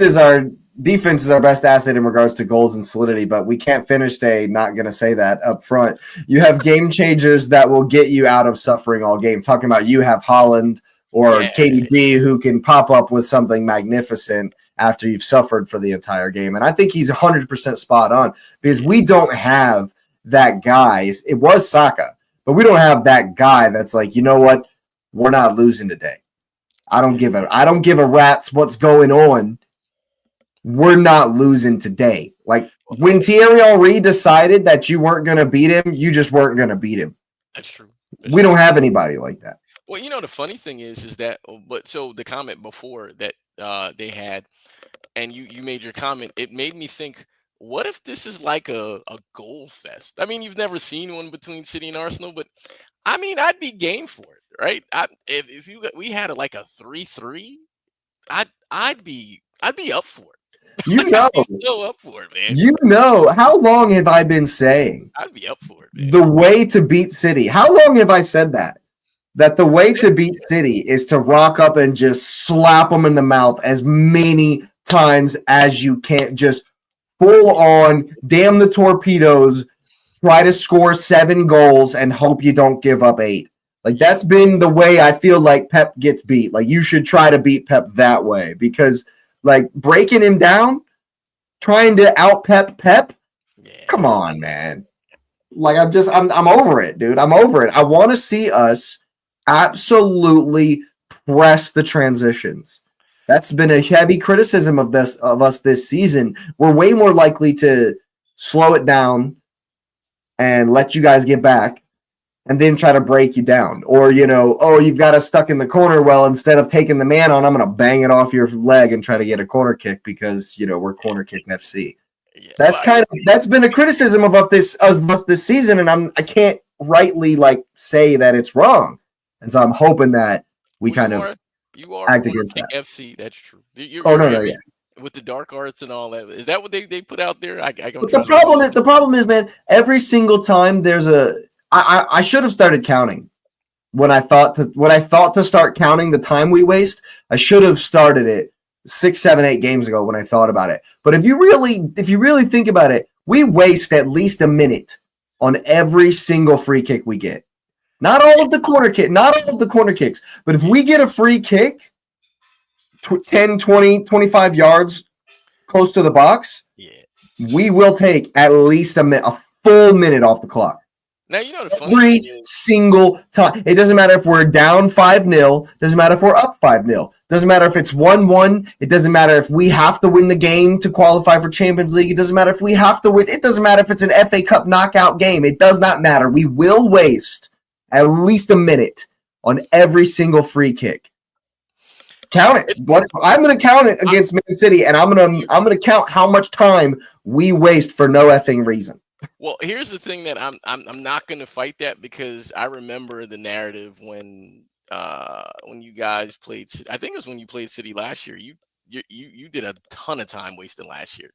[SPEAKER 1] is our defense is our best asset in regards to goals and solidity, but we can't finish today. Not going to say that up front. You have game changers that will get you out of suffering all game. Talking about you have Haaland, or
[SPEAKER 2] Yeah,
[SPEAKER 1] KDB who can pop up with something magnificent after you've suffered for the entire game. And I think he's 100% spot on because we don't have that guy. It was Saka, but we don't have that guy that's like, you know what? We're not losing today. I don't give a rat's what's going on. We're not losing today. Like when Thierry Henry decided that you weren't going to beat him, you just weren't going to beat him.
[SPEAKER 2] that's true.
[SPEAKER 1] We don't have anybody like that.
[SPEAKER 2] Well, the funny thing is that, but so the comment before that they had, and you made your comment, it made me think, what if this is like a goal fest? I mean, you've never seen one between City and Arsenal, but I mean, I'd be game for it, right? If we had like a 3-3, I'd be up for it. I'd be so up for it, man.
[SPEAKER 1] How long have I been saying
[SPEAKER 2] I'd be up for it, man.
[SPEAKER 1] The way to beat City? How long have I said that? That the way to beat City is to rock up and just slap them in the mouth as many times as you can. Just full on, damn the torpedoes, try to score 7 goals and hope you don't give up 8. Like that's been the way I feel like Pep gets beat. Like you should try to beat Pep that way because like breaking him down, trying to out Pep. Come on, man. Like I'm over it, dude. I'm over it. I want to see us absolutely press the transitions. That's been a heavy criticism of us this season. We're way more likely to slow it down and let you guys get back and then try to break you down. Or, you've got us stuck in the corner. Well, instead of taking the man on, I'm going to bang it off your leg and try to get a corner kick because, we're corner kick FC. Yeah, that's been a criticism of us this season, and I can't rightly say that it's wrong. And so I'm hoping that you are act against that.
[SPEAKER 2] FC, that's true.
[SPEAKER 1] Yeah.
[SPEAKER 2] With the dark arts and all that, is that what they put out there?
[SPEAKER 1] The problem is, man. Every single time I should have started counting when I thought to start counting the time we waste. I should have started it 6, 7, 8 games ago when I thought about it. But if you really think about it, we waste at least a minute on every single free kick we get. Not all of the corner kicks, but if we get a free kick 10, 20, 25 yards close to the box, we will take at least a full minute off the clock.
[SPEAKER 2] Now, the funny
[SPEAKER 1] every single time. It doesn't matter if we're down 5-0. Doesn't matter if we're up 5-0. Doesn't matter if it's 1-1. It doesn't matter if we have to win the game to qualify for Champions League. It doesn't matter if we have to win. It doesn't matter if it's an FA Cup knockout game. It does not matter. We will waste at least a minute on every single free kick. Count it. I'm going to count it against Man City, and I'm going to count how much time we waste for no effing reason.
[SPEAKER 2] Well, here's the thing that I'm not going to fight that because I remember the narrative when you guys played. I think it was when you played City last year. You did a ton of time wasting last year.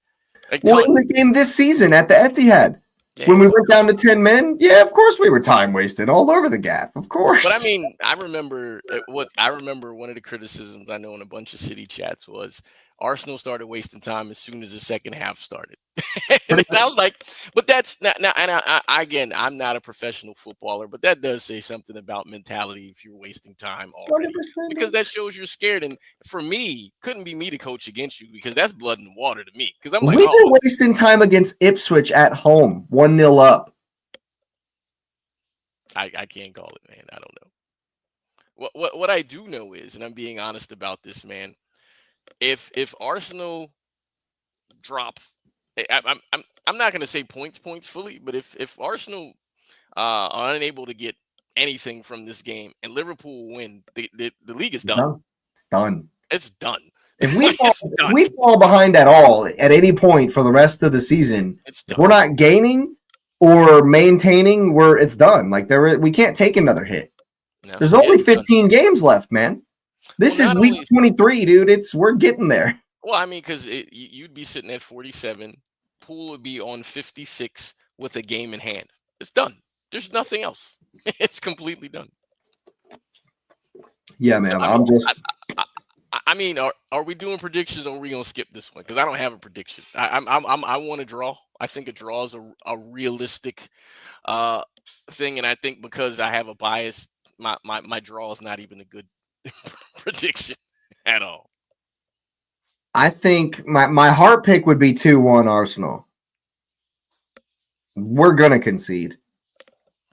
[SPEAKER 1] In the game this season at the Etihad. Yeah, when we went down to 10 men, of course we were time wasted all over the gap, of course.
[SPEAKER 2] But I mean, I remember one of the criticisms I know in a bunch of City chats was Arsenal started wasting time as soon as the second half started. And I was like, but that's not, and again, I'm not a professional footballer, but that does say something about mentality if you're wasting time already. 100%. Because that shows you're scared. And for me, couldn't be me to coach against you because that's blood and water to me. Because I'm like,
[SPEAKER 1] we were wasting time against Ipswich at home, 1-0 up.
[SPEAKER 2] I can't call it, man. I don't know. What I do know is, and I'm being honest about this, man. If Arsenal drop, I'm not going to say points fully, but if Arsenal are unable to get anything from this game and Liverpool win, the league is done.
[SPEAKER 1] It's done.
[SPEAKER 2] It's done.
[SPEAKER 1] If we fall behind at all at any point for the rest of the season, if we're not gaining or maintaining, it's done. Like we can't take another hit. No, there's only 15 games left, man. This is week 23, dude. We're getting there.
[SPEAKER 2] Well, I mean, because you'd be sitting at 47. Pool would be on 56 with a game in hand. It's done. There's nothing else. It's completely done.
[SPEAKER 1] Yeah, man.
[SPEAKER 2] So I mean, are we doing predictions or are we gonna skip this one? Because I don't have a prediction. I want to draw. I think a draw is a realistic thing, and I think because I have a bias, my draw is not even a good prediction at all.
[SPEAKER 1] I think my heart pick would be 2-1 Arsenal. We're gonna concede.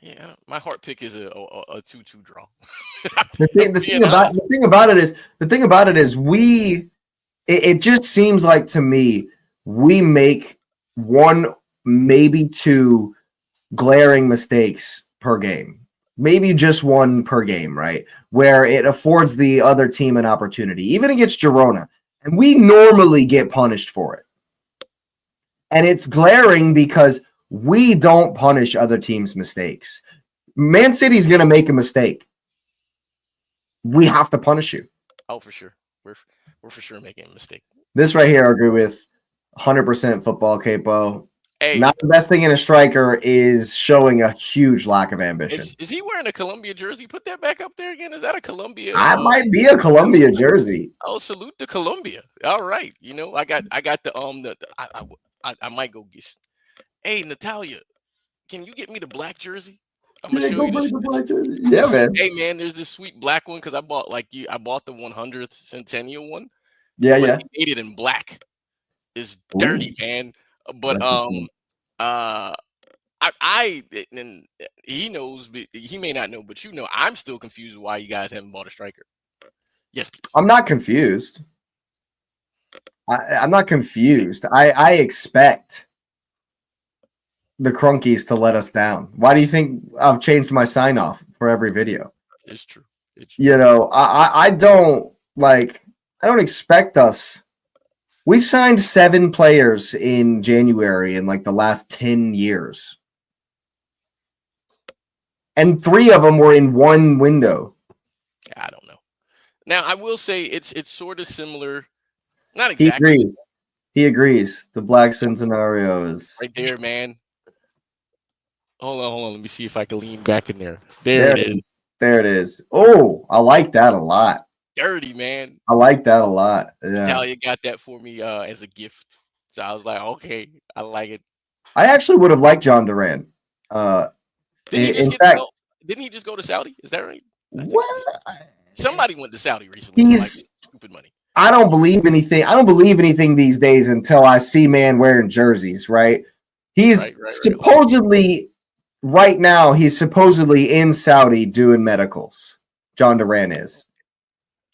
[SPEAKER 2] Yeah, my heart pick is a 2-2 draw.
[SPEAKER 1] The thing about it is it just seems like to me we make one, maybe two glaring mistakes per game. Maybe just one per game, right? Where it affords the other team an opportunity, even against Girona. And we normally get punished for it. And it's glaring because we don't punish other teams' mistakes. Man City's going to make a mistake. We have to punish you.
[SPEAKER 2] Oh, for sure. We're for sure making a mistake.
[SPEAKER 1] This right here, I agree with 100% football, Capo.
[SPEAKER 2] Hey,
[SPEAKER 1] not the best thing in a striker is showing a huge lack of ambition.
[SPEAKER 2] Is he wearing a Columbia jersey? Put that back up there again. Is that a Columbia?
[SPEAKER 1] I might be a Columbia jersey.
[SPEAKER 2] Oh, salute to Columbia. All right. You know, I got the I might go get. Hey, Natalia, can you get me the black jersey? I'm gonna show you this.
[SPEAKER 1] Yeah, man.
[SPEAKER 2] Hey, man, there's this sweet black one because I bought the 100th centennial one.
[SPEAKER 1] Yeah.
[SPEAKER 2] He made it in black. It's dirty, man. But and he knows, but he may not know, but I'm still confused why you guys haven't bought a striker. Yes, please.
[SPEAKER 1] I'm not confused. I'm not confused. I expect the Crunkies to let us down. Why do you think I've changed my sign off for every video?
[SPEAKER 2] It's true.
[SPEAKER 1] You know, I don't expect us. We've signed 7 players in January in like the last 10 years. And 3 of them were in one window.
[SPEAKER 2] I don't know. Now, I will say it's sort of similar. Not exactly.
[SPEAKER 1] He agrees. The Black Sin scenario is
[SPEAKER 2] right there, man. Hold on. Let me see if I can lean back in there. There it is.
[SPEAKER 1] There it is. Oh, I like that a lot.
[SPEAKER 2] Dirty, man.
[SPEAKER 1] I like that a lot. Yeah.
[SPEAKER 2] Natalia got that for me as a gift. So I was like, okay, I like it.
[SPEAKER 1] I actually would have liked John Duran.
[SPEAKER 2] Didn't he just go to Saudi? Is that right? Somebody went to Saudi recently.
[SPEAKER 1] He's
[SPEAKER 2] stupid money.
[SPEAKER 1] I don't believe anything these days until I see man wearing jerseys, right? He's supposedly right now, he's supposedly in Saudi doing medicals. John Duran is.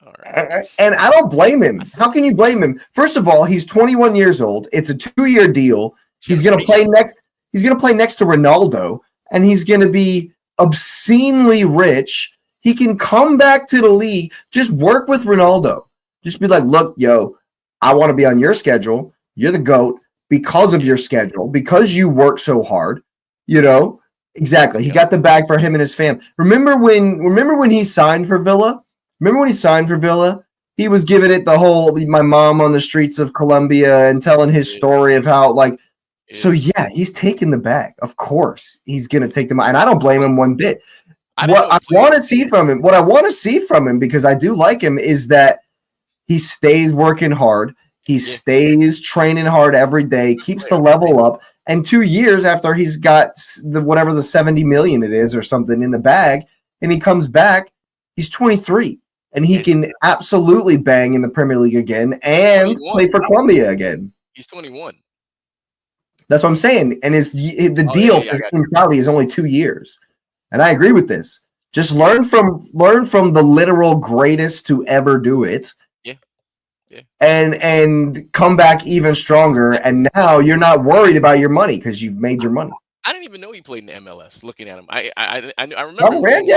[SPEAKER 1] All right. And I don't blame him. How can you blame him? First of all, he's 21 years old. It's a 2-year deal. He's going to play next. He's going to play next to Ronaldo, and he's going to be obscenely rich. He can come back to the league, just work with Ronaldo. Just be like, look, yo, I want to be on your schedule. You're the GOAT because of your schedule, because you work so hard. You know, exactly. He got the bag for him and his fam. Remember when he signed for Villa? He was giving it the whole my mom on the streets of Colombia and telling his story of how so yeah, he's taking the bag. Of course, he's gonna take them, and I don't blame him one bit. What I want to see from him, because I do like him, is that he stays working hard. He stays training hard every day, keeps the level up. And 2 years after he's got the 70 million it is or something in the bag, and he comes back, he's 23, and he can absolutely bang in the Premier League again and play for Colombia again.
[SPEAKER 2] He's 21.
[SPEAKER 1] That's what I'm saying. And the deal for Team Saudi is only 2 years. And I agree with this. Just learn from the literal greatest to ever do it. Yeah. And come back even stronger. And now you're not worried about your money because you've made your money.
[SPEAKER 2] I didn't even know he played in the MLS. Looking at him, I remember.
[SPEAKER 1] Played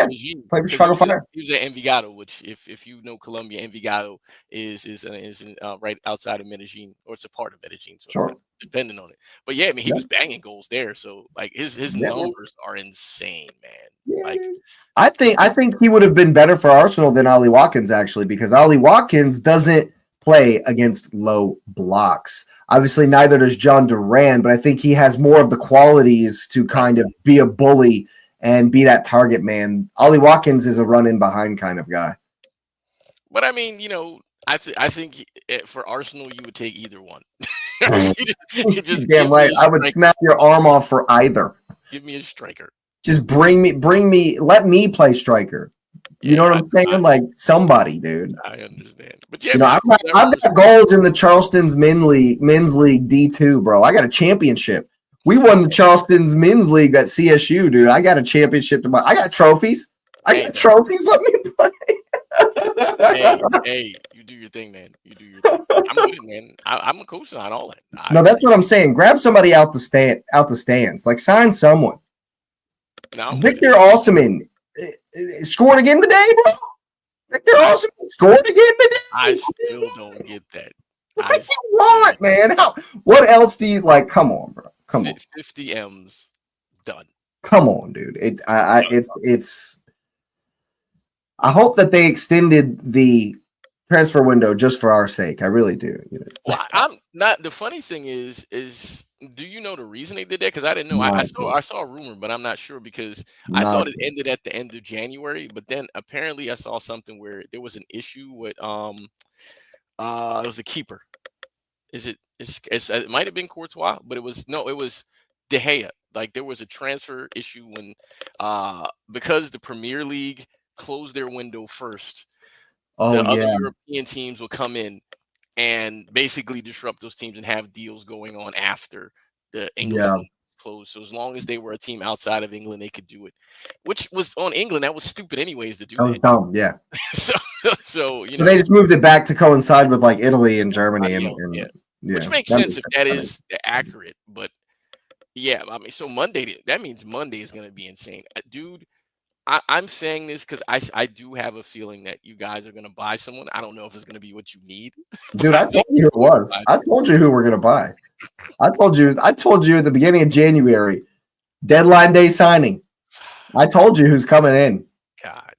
[SPEAKER 1] for Chicago Fire.
[SPEAKER 2] He was at Envigado, which, if you know Colombia, Envigado is right outside of Medellin, or it's a part of Medellin. So
[SPEAKER 1] sure.
[SPEAKER 2] Depending on it, but yeah, I mean, he was banging goals there. So his numbers are insane, man.
[SPEAKER 1] Yeah. I think he would have been better for Arsenal than Ollie Watkins, actually, because Ollie Watkins doesn't play against low blocks. Obviously, neither does John Duran, but I think he has more of the qualities to kind of be a bully and be that target man. Ollie Watkins is a run-in behind kind of guy.
[SPEAKER 2] But I mean, I think for Arsenal, you would take either one.
[SPEAKER 1] Damn right. I would snap your arm off for either.
[SPEAKER 2] Give me a striker.
[SPEAKER 1] Just bring me. Let me play striker. You know
[SPEAKER 2] Yeah,
[SPEAKER 1] what I'm saying? Like somebody, dude.
[SPEAKER 2] I understand. But yeah, man,
[SPEAKER 1] I've got goals in the Charleston's men's league D2, bro. I got a championship. We won the Charleston's men's league at CSU, dude. I got a championship. I got trophies. I got trophies. Let me play.
[SPEAKER 2] hey, you do your thing, man. You do your thing. I'm with it, man. I'm a co-sign all that.
[SPEAKER 1] No, that's what I'm saying. Grab somebody out the stands. Like sign someone. Victor Osimhen scored again today, bro. Victor Osimhen scored again today.
[SPEAKER 2] I still don't get that.
[SPEAKER 1] What do you want, man? What else do you like? Come on, bro. Come on.
[SPEAKER 2] 50 M's done.
[SPEAKER 1] Come on, dude. It's. I hope that they extended the transfer window just for our sake. I really do. You know?
[SPEAKER 2] Well, I'm not. The funny thing is do you know the reason they did that? Because I didn't know. I saw a rumor, but I'm not sure because I thought it ended at the end of January. But then apparently I saw something where there was an issue with it was a keeper. It might have been Courtois, but it was De Gea. Like there was a transfer issue when because the Premier League closed their window first. Other European teams will come in and basically disrupt those teams and have deals going on after the English one closed. So as long as they were a team outside of England, they could do it. Which was on England. That was stupid anyways to do that.
[SPEAKER 1] That was dumb, yeah.
[SPEAKER 2] so
[SPEAKER 1] they just moved it back to coincide with like Italy and Germany
[SPEAKER 2] which makes sense if that is accurate. But yeah, I mean, so that means Monday is going to be insane, dude. I'm saying this because I do have a feeling that you guys are going to buy someone. I don't know if it's going to be what you need.
[SPEAKER 1] Dude, I told you who it was. I told you who we're going to buy. I told you at the beginning of January, deadline day signing. I told you who's coming in.
[SPEAKER 2] God.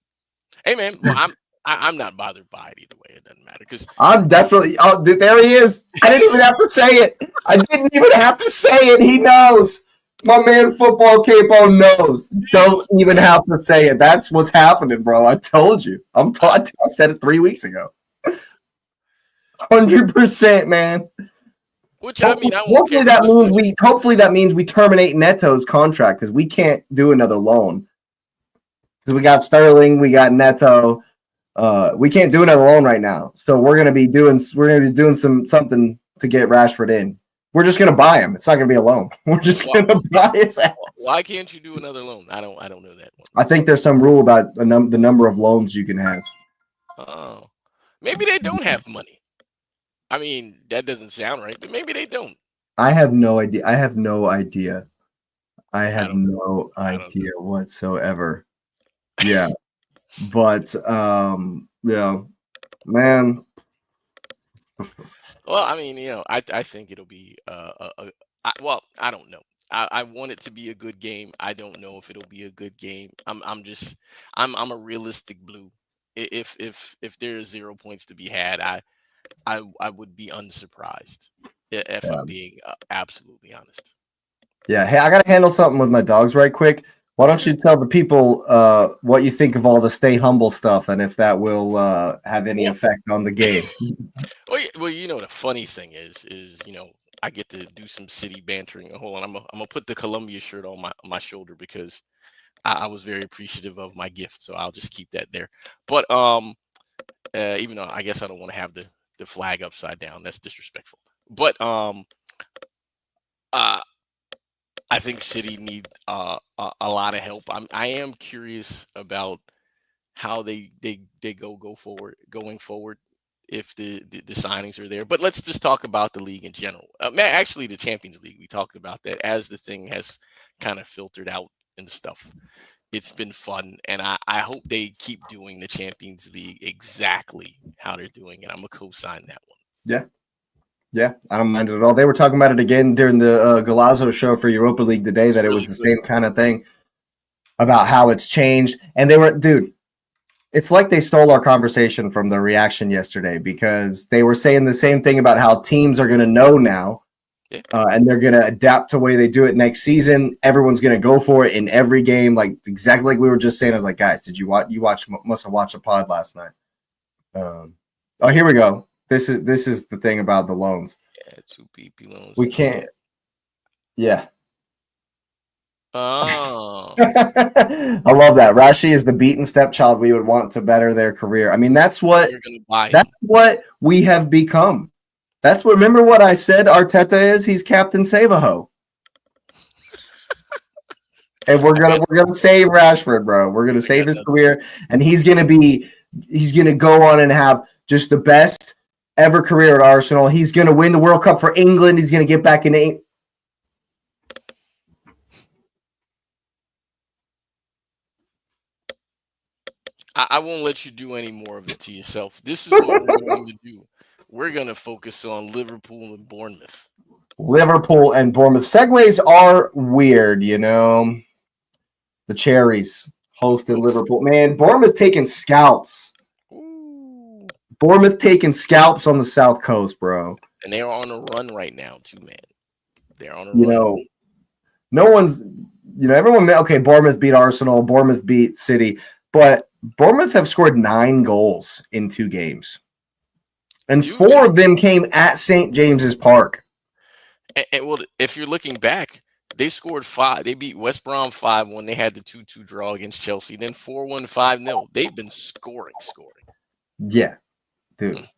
[SPEAKER 2] Hey, man, well, I'm not bothered by it either way. It doesn't matter because
[SPEAKER 1] I'm definitely. Oh, there he is. I didn't even have to say it. He knows. My man, Football Capo knows. Don't even have to say it. That's what's happening, bro. I told you. I said it 3 weeks ago. 100%, man.
[SPEAKER 2] Which I mean,
[SPEAKER 1] hopefully that means we terminate Neto's contract because we can't do another loan. Because we got Sterling, we got Neto. We can't do another loan right now. So we're gonna be doing something to get Rashford in. We're just gonna buy him. It's not gonna be a loan. We're just gonna buy his ass.
[SPEAKER 2] Why can't you do another loan? I don't know that one.
[SPEAKER 1] I think there's some rule about the number of loans you can have.
[SPEAKER 2] Oh, maybe they don't have money. I mean, that doesn't sound right, but maybe they don't.
[SPEAKER 1] I have no idea. I have no idea whatsoever. Yeah, but yeah, man.
[SPEAKER 2] Well, I mean, I think it'll be well, I don't know. I want it to be a good game. I don't know if it'll be a good game. I'm a realistic blue. If there is 0 points to be had, I would be unsurprised if I'm being absolutely honest.
[SPEAKER 1] Yeah. Hey, I gotta handle something with my dogs right quick. Why don't you tell the people what you think of all the stay humble stuff and if that will have any effect on the game?
[SPEAKER 2] Well, the funny thing is I get to do some city bantering. Hold on, I'm gonna put the Columbia shirt on my shoulder because I was very appreciative of my gift, so I'll just keep that there. But even though I guess I don't want to have the flag upside down, that's disrespectful. But I think City need a lot of help. I am curious about how they going forward if the signings are there. But let's just talk about the league in general. Actually, the Champions League, we talked about that as the thing has kind of filtered out and stuff. It's been fun, and I hope they keep doing the Champions League exactly how they're doing it. I'm going to co-sign that one.
[SPEAKER 1] Yeah. Yeah, I don't mind it at all. They were talking about it again during the Galazzo show for Europa League today, that it was the same kind of thing about how it's changed. And dude, it's like they stole our conversation from the reaction yesterday because they were saying the same thing about how teams are going to know now and they're going to adapt to the way they do it next season. Everyone's going to go for it in every game, like exactly like we were just saying. I was like, guys, did you watch? Must have watched a pod last night. Oh, here we go. This is the thing about the loans.
[SPEAKER 2] Yeah, 2 PP loans.
[SPEAKER 1] We can't. Yeah.
[SPEAKER 2] Oh,
[SPEAKER 1] I love that. Rashi is the beaten stepchild we would want to better their career. I mean,
[SPEAKER 2] you're gonna buy
[SPEAKER 1] that's
[SPEAKER 2] him.
[SPEAKER 1] what we have become. That's what. Remember what I said? Arteta is. He's Captain Save-A-Ho, and
[SPEAKER 2] I bet
[SPEAKER 1] we're gonna save Rashford, bro. We're gonna
[SPEAKER 2] I got
[SPEAKER 1] save his
[SPEAKER 2] nothing.
[SPEAKER 1] career, and he's gonna go on and have just the best ever career at Arsenal. He's gonna win the World Cup for England. He's gonna get back in.
[SPEAKER 2] I won't let you do any more of it to yourself. This is what we're going to do. We're gonna focus on Liverpool and Bournemouth.
[SPEAKER 1] Liverpool and Bournemouth. Segues are weird, you know. The Cherries hosted
[SPEAKER 2] Oof.
[SPEAKER 1] Liverpool. Man, Bournemouth taking scalps.
[SPEAKER 2] Ooh.
[SPEAKER 1] Bournemouth taking scalps on the South Coast, bro.
[SPEAKER 2] And they're on a run right now, too, man. They're on a
[SPEAKER 1] You
[SPEAKER 2] run.
[SPEAKER 1] know, no one's, everyone, okay, Bournemouth beat Arsenal, Bournemouth beat City, but Bournemouth have scored 9 goals in 2 games. And
[SPEAKER 2] Dude,
[SPEAKER 1] 4 of them came at St. James's Park.
[SPEAKER 2] and well, if you're looking back, they scored 5. They beat West Brom 5 when they had the 2-2 draw against Chelsea. Then 4-1, 5-0. They've been scoring.
[SPEAKER 1] Yeah, dude.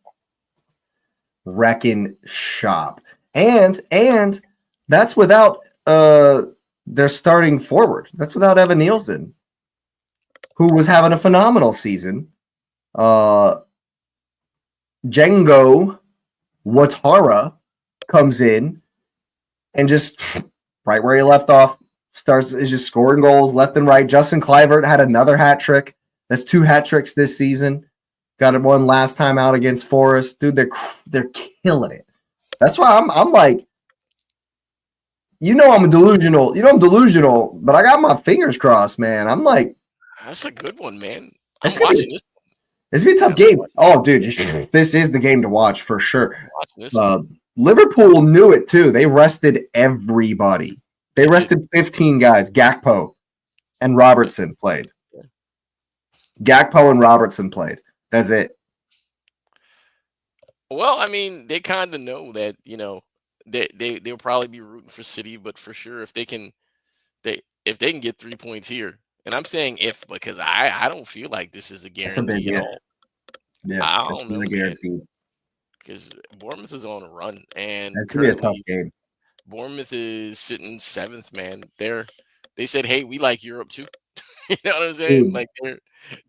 [SPEAKER 1] Wrecking shop. And that's without their starting forward. That's without Evan Nielsen, who was having a phenomenal season. Django Watara comes in and just right where he left off is just scoring goals left and right. Justin Kluivert had another hat trick. That's 2 hat tricks this season. Got one last time out against Forest. Dude, they're killing it. That's why I'm like, I'm delusional. I'm delusional, but I got my fingers crossed, man. I'm like,
[SPEAKER 2] That's a good one, man.
[SPEAKER 1] it's
[SPEAKER 2] I'm watching this.
[SPEAKER 1] It's gonna be a tough game. Oh, dude, this is the game to watch for sure. Liverpool knew it too. They rested everybody. They rested 15 guys. Gakpo and Robertson played. Gakpo and Robertson played. That's it.
[SPEAKER 2] Well, I mean, they kind of know that, they'll probably be rooting for City, but for sure if they can get 3 points here, and I'm saying if because I don't feel like this is a guarantee at all.
[SPEAKER 1] Yeah,
[SPEAKER 2] I don't know, man.
[SPEAKER 1] Guaranteed.
[SPEAKER 2] Because Bournemouth is on a run, and
[SPEAKER 1] that could be a tough game.
[SPEAKER 2] Bournemouth is sitting 7th, man. They said, hey, we like Europe too. You know what I'm saying? Like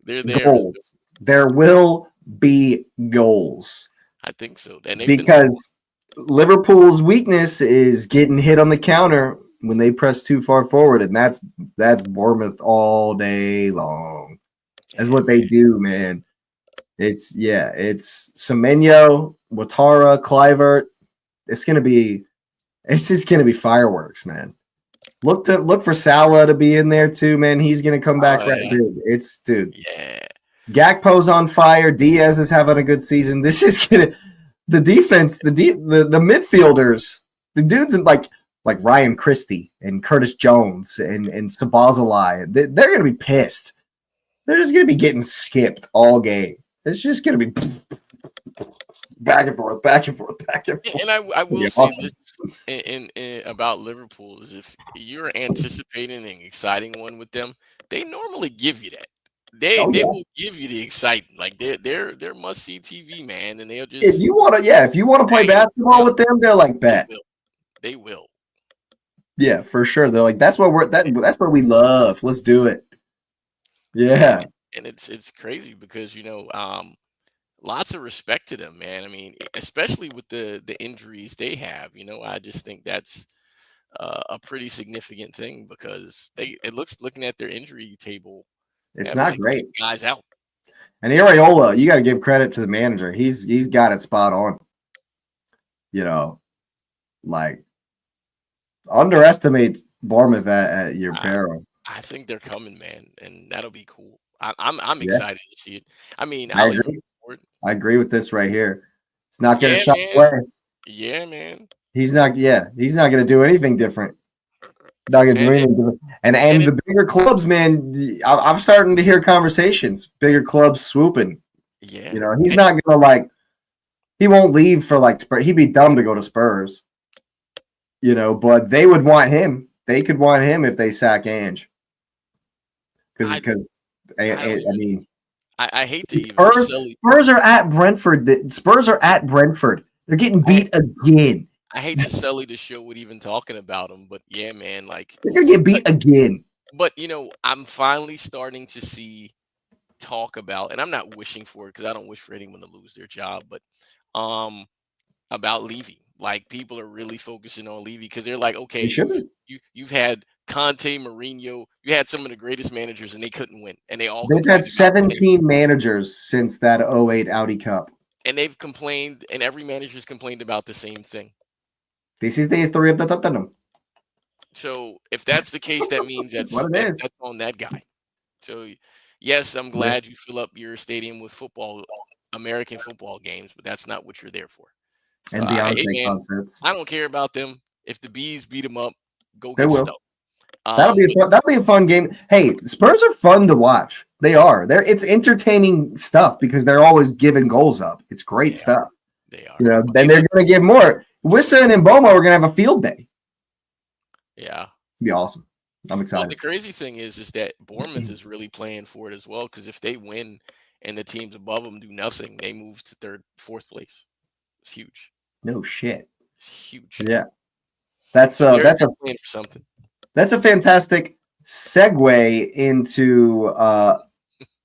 [SPEAKER 2] they're there.
[SPEAKER 1] Goals. There will be goals.
[SPEAKER 2] I think so. And
[SPEAKER 1] because Liverpool's weakness is getting hit on the counter when they press too far forward, and that's Bournemouth all day long. That's what they do, man. It's Semenyo, Watara, Kluivert. It's just gonna be fireworks, man. Look for Salah to be in there too, man. He's gonna come back right, dude.
[SPEAKER 2] Yeah.
[SPEAKER 1] Gakpo's on fire. Diaz is having a good season. This is gonna the defense, the midfielders, the dudes like Ryan Christie and Curtis Jones and Sabazalai. They're gonna be pissed. They're just gonna be getting skipped all game. It's just gonna be back and forth, back and forth, back and forth.
[SPEAKER 2] And I will say this in about Liverpool is if you're anticipating an exciting one with them, they normally give you that. They will give you the exciting, like they're must see TV, man, and they'll just
[SPEAKER 1] if you want to play basketball with them, they're like bet.
[SPEAKER 2] They will.
[SPEAKER 1] Yeah, for sure. They're like that's what we love. Let's do it. Yeah.
[SPEAKER 2] And it's crazy because lots of respect to them, man. I mean, especially with the injuries they have, I just think that's a pretty significant thing because looking at their injury table,
[SPEAKER 1] it's not great.
[SPEAKER 2] Guys out.
[SPEAKER 1] And Areola, you got to give credit to the manager. He's got it spot on. Like underestimate Bournemouth at your peril.
[SPEAKER 2] I think they're coming, man, and that'll be cool. I'm excited to see it. I mean,
[SPEAKER 1] I agree with this right here. It's not going to shut away.
[SPEAKER 2] Yeah, man.
[SPEAKER 1] He's not going to do anything different. Not going to do anything different. And the bigger clubs, man, I'm starting to hear conversations. Bigger clubs swooping.
[SPEAKER 2] Yeah.
[SPEAKER 1] He's not going to he won't leave for Spurs. He'd be dumb to go to Spurs. But they would want him. they could want him if they sack Ange. Because
[SPEAKER 2] I
[SPEAKER 1] mean,
[SPEAKER 2] I hate to even
[SPEAKER 1] Spurs are at Brentford. Spurs are at Brentford. They're getting beat again.
[SPEAKER 2] I hate to sully the show with even talking about them, but yeah, man, like
[SPEAKER 1] they're gonna get beat again.
[SPEAKER 2] But I'm finally starting to see talk about, and I'm not wishing for it because I don't wish for anyone to lose their job, but about Levy. Like people are really focusing on Levy because they're like, okay, you've had Conte, Mourinho, you had some of the greatest managers and they couldn't win, and they've
[SPEAKER 1] had 17 managers since that 08 Audi Cup,
[SPEAKER 2] and they've complained, and every manager's complained about the same thing.
[SPEAKER 1] This is the history of the Tottenham.
[SPEAKER 2] So if that's the case, that means that's on that guy. So yes, I'm glad you fill up your stadium with American football games, but that's not what you're there for. So,
[SPEAKER 1] and Beyonce concerts.
[SPEAKER 2] I don't care about them. If the Bees beat them up, go
[SPEAKER 1] they
[SPEAKER 2] get
[SPEAKER 1] will.
[SPEAKER 2] stuff.
[SPEAKER 1] That'll be a fun game. Hey, Spurs are fun to watch. They are. It's entertaining stuff because they're always giving goals up. It's great stuff.
[SPEAKER 2] They are.
[SPEAKER 1] Then they're going to give more. Wissa and Mboma are going to have a field day.
[SPEAKER 2] Yeah.
[SPEAKER 1] It's going to be awesome. I'm excited.
[SPEAKER 2] Well, the crazy thing is that Bournemouth is really playing for it as well, because if they win and the teams above them do nothing, they move to fourth place. It's huge.
[SPEAKER 1] No shit.
[SPEAKER 2] It's huge.
[SPEAKER 1] Yeah. That's a
[SPEAKER 2] plan for something.
[SPEAKER 1] That's a fantastic segue into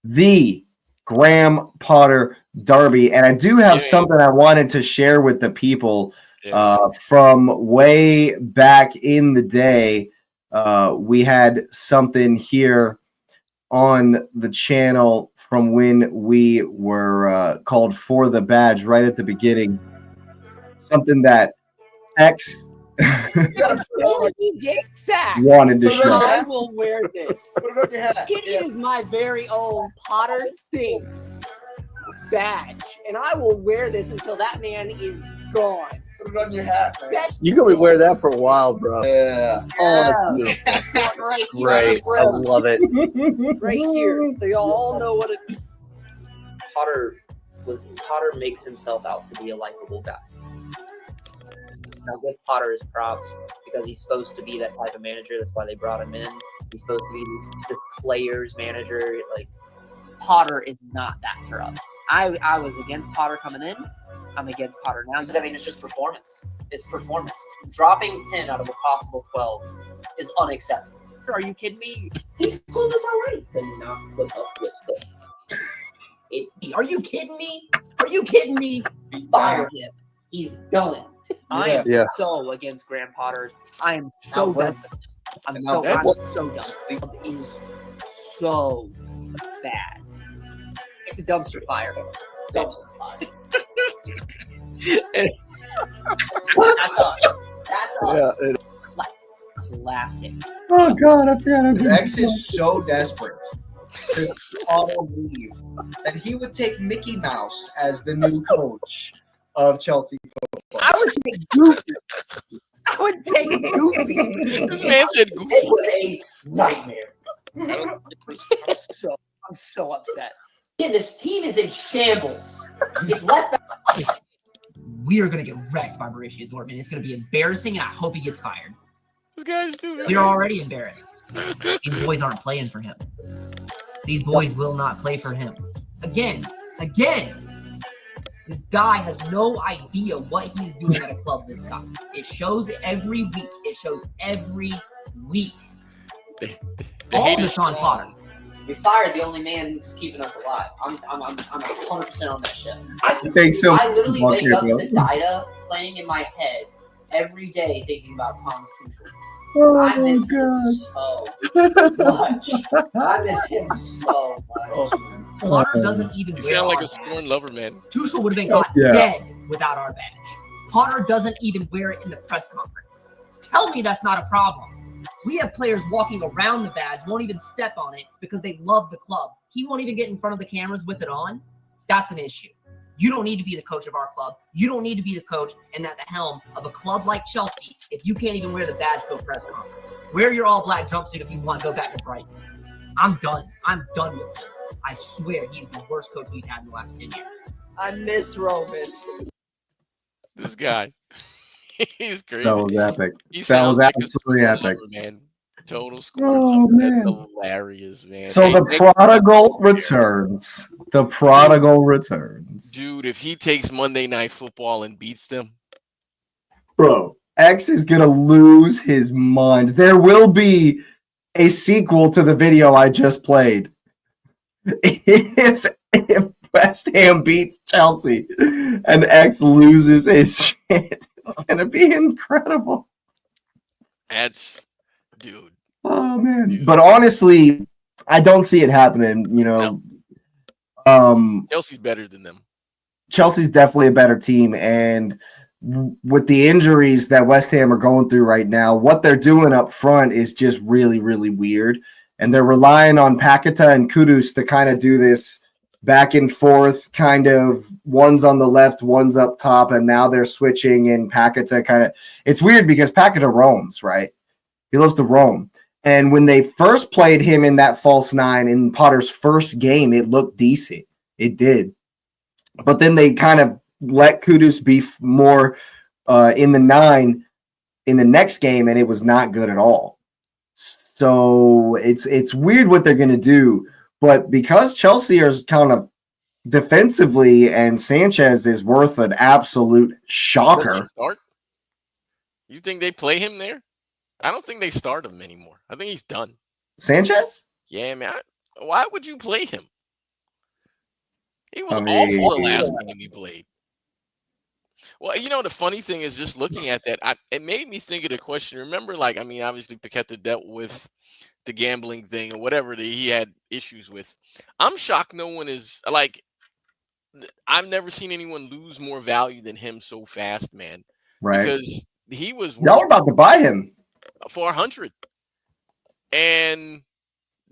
[SPEAKER 1] the Graham Potter Derby. And I do have something I wanted to share with the people from way back in the day. We had something here on the channel from when we were called For the Badge right at the beginning. Something that X wanted to show.
[SPEAKER 3] I will wear this. It is my very own Potter Stinks badge, and I will wear this until that man is gone.
[SPEAKER 4] Put it on your hat, man.
[SPEAKER 5] You can wear that for a while, bro.
[SPEAKER 4] Yeah.
[SPEAKER 5] Oh, that's beautiful.
[SPEAKER 3] Right here.
[SPEAKER 5] Great. I love it.
[SPEAKER 3] Right here. So y'all all know what it.
[SPEAKER 6] Potter makes himself out to be a likable guy. Now give Potter his props because he's supposed to be that type of manager. That's why they brought him in. He's supposed to be the players' manager. Like
[SPEAKER 3] Potter is not that for us. I was against Potter coming in. I'm against Potter now.
[SPEAKER 6] I mean, it's just performance. It's performance. Dropping 10 out of a possible 12 is unacceptable.
[SPEAKER 3] Are you kidding me?
[SPEAKER 6] He's told us already. Then not put up with this.
[SPEAKER 3] Are you kidding me? Are you kidding me?
[SPEAKER 6] Fire him. He's done.
[SPEAKER 3] I am so against Graham Potter. I am so done. I'm so done. It is so bad. It's a dumpster fire. Dumpster fire. That's us. That's us.
[SPEAKER 5] Yeah,
[SPEAKER 3] Classic.
[SPEAKER 1] Oh God, I forgot.
[SPEAKER 4] X is so desperate to Potter leave that he would take Mickey Mouse as the new coach of Chelsea football.
[SPEAKER 3] I would take Goofy. I would take Goofy.
[SPEAKER 2] This man said Goofy.
[SPEAKER 6] It was a nightmare.
[SPEAKER 3] I'm so upset.
[SPEAKER 6] Yeah, this team is in shambles. It's left back.
[SPEAKER 3] We are going to get wrecked by Borussia Dortmund. It's going to be embarrassing, and I hope he gets fired.
[SPEAKER 2] This guy's stupid.
[SPEAKER 3] We're already embarrassed. These boys aren't playing for him. These boys will not play for him. Again. This guy has no idea what he is doing at a club this size. It shows every week. All this on Potter.
[SPEAKER 6] We fired the only man who's keeping us alive. I'm 100% on that shit.
[SPEAKER 1] I think so.
[SPEAKER 6] I literally wake up to Dida playing in my head every day thinking about Thomas Tuchel. I miss him so much. I miss him so much.
[SPEAKER 3] Potter doesn't even
[SPEAKER 2] You
[SPEAKER 3] wear
[SPEAKER 2] sound like
[SPEAKER 3] our
[SPEAKER 2] a scorned lover, man.
[SPEAKER 3] Tuchel would have been caught dead without our badge. Potter doesn't even wear it in the press conference. Tell me that's not a problem. We have players walking around the badge, won't even step on it because they love the club. He won't even get in front of the cameras with it on. That's an issue. You don't need to be the coach of our club. You don't need to be the coach and at the helm of a club like Chelsea if you can't even wear the badge to a press conference. Wear your all-black jumpsuit if you want to go back to Brighton. I'm done. I'm done with him. I swear he's the worst coach we've had in the last 10 years. I miss Roman.
[SPEAKER 2] This guy. He's crazy.
[SPEAKER 1] That was epic.
[SPEAKER 2] He
[SPEAKER 1] That
[SPEAKER 2] sounds
[SPEAKER 1] was
[SPEAKER 2] like a
[SPEAKER 1] absolutely
[SPEAKER 2] school
[SPEAKER 1] epic.
[SPEAKER 2] lover, man. Total school
[SPEAKER 1] Oh,
[SPEAKER 2] lover. That's
[SPEAKER 1] man.
[SPEAKER 2] hilarious, man.
[SPEAKER 1] So
[SPEAKER 2] Hey,
[SPEAKER 1] the
[SPEAKER 2] thank you.
[SPEAKER 1] prodigal returns. The prodigal returns.
[SPEAKER 2] Dude, if he takes Monday Night Football and beats them,
[SPEAKER 1] Bro, X is going to lose his mind. There will be a sequel to the video I just played. If West Ham beats Chelsea and X loses his shit, it's going to be incredible.
[SPEAKER 2] that's dude.
[SPEAKER 1] Oh, man. But honestly, I don't see it happening.
[SPEAKER 2] Chelsea's better than them.
[SPEAKER 1] Chelsea's definitely a better team, and with the injuries that West Ham are going through right now, what they're doing up front is just really, really weird. And they're relying on Paqueta and Kudus to kind of do this back and forth, kind of one's on the left, one's up top, and now they're switching and Paqueta kind of – it's weird because Paqueta roams, right? He loves to roam. And when they first played him in that false nine in Potter's first game, it looked decent. It did. But then they kind of let Kudus be more in the nine in the next game, and it was not good at all. So it's weird what they're going to do. But because Chelsea is kind of defensively and Sanchez is worth an absolute shocker.
[SPEAKER 2] Start? You think they play him there? I don't think they start him anymore. I think he's done.
[SPEAKER 1] Sanchez?
[SPEAKER 2] Yeah, man. Why would you play him? He was awful the last game he played. Well, the funny thing is just looking at that, it made me think of the question. Remember, obviously Paqueta dealt with the gambling thing or whatever that he had issues with. I'm shocked no one is I've never seen anyone lose more value than him so fast, man.
[SPEAKER 1] Right.
[SPEAKER 2] Because he was
[SPEAKER 1] y'all were about to buy him
[SPEAKER 2] for 100, and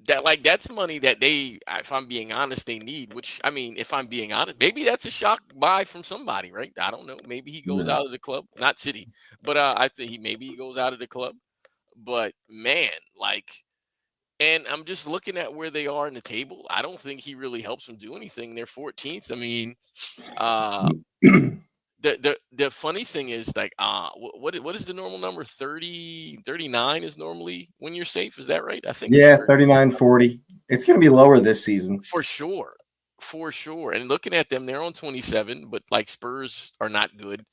[SPEAKER 2] that's money that they, if I'm being honest, they need. Which if I'm being honest, maybe that's a shock buy from somebody, right? I don't know. Maybe he goes out of the club, not City, but I think maybe he goes out of the club. But man, and I'm just looking at where they are in the table. I don't think he really helps them do anything. They're 14th. The funny thing is what is the normal number? 30, 39 is normally when you're safe. Is that right? I think
[SPEAKER 1] 39, 40. It's going to be lower this season.
[SPEAKER 2] For sure. And looking at them, they're on 27, but Spurs are not good.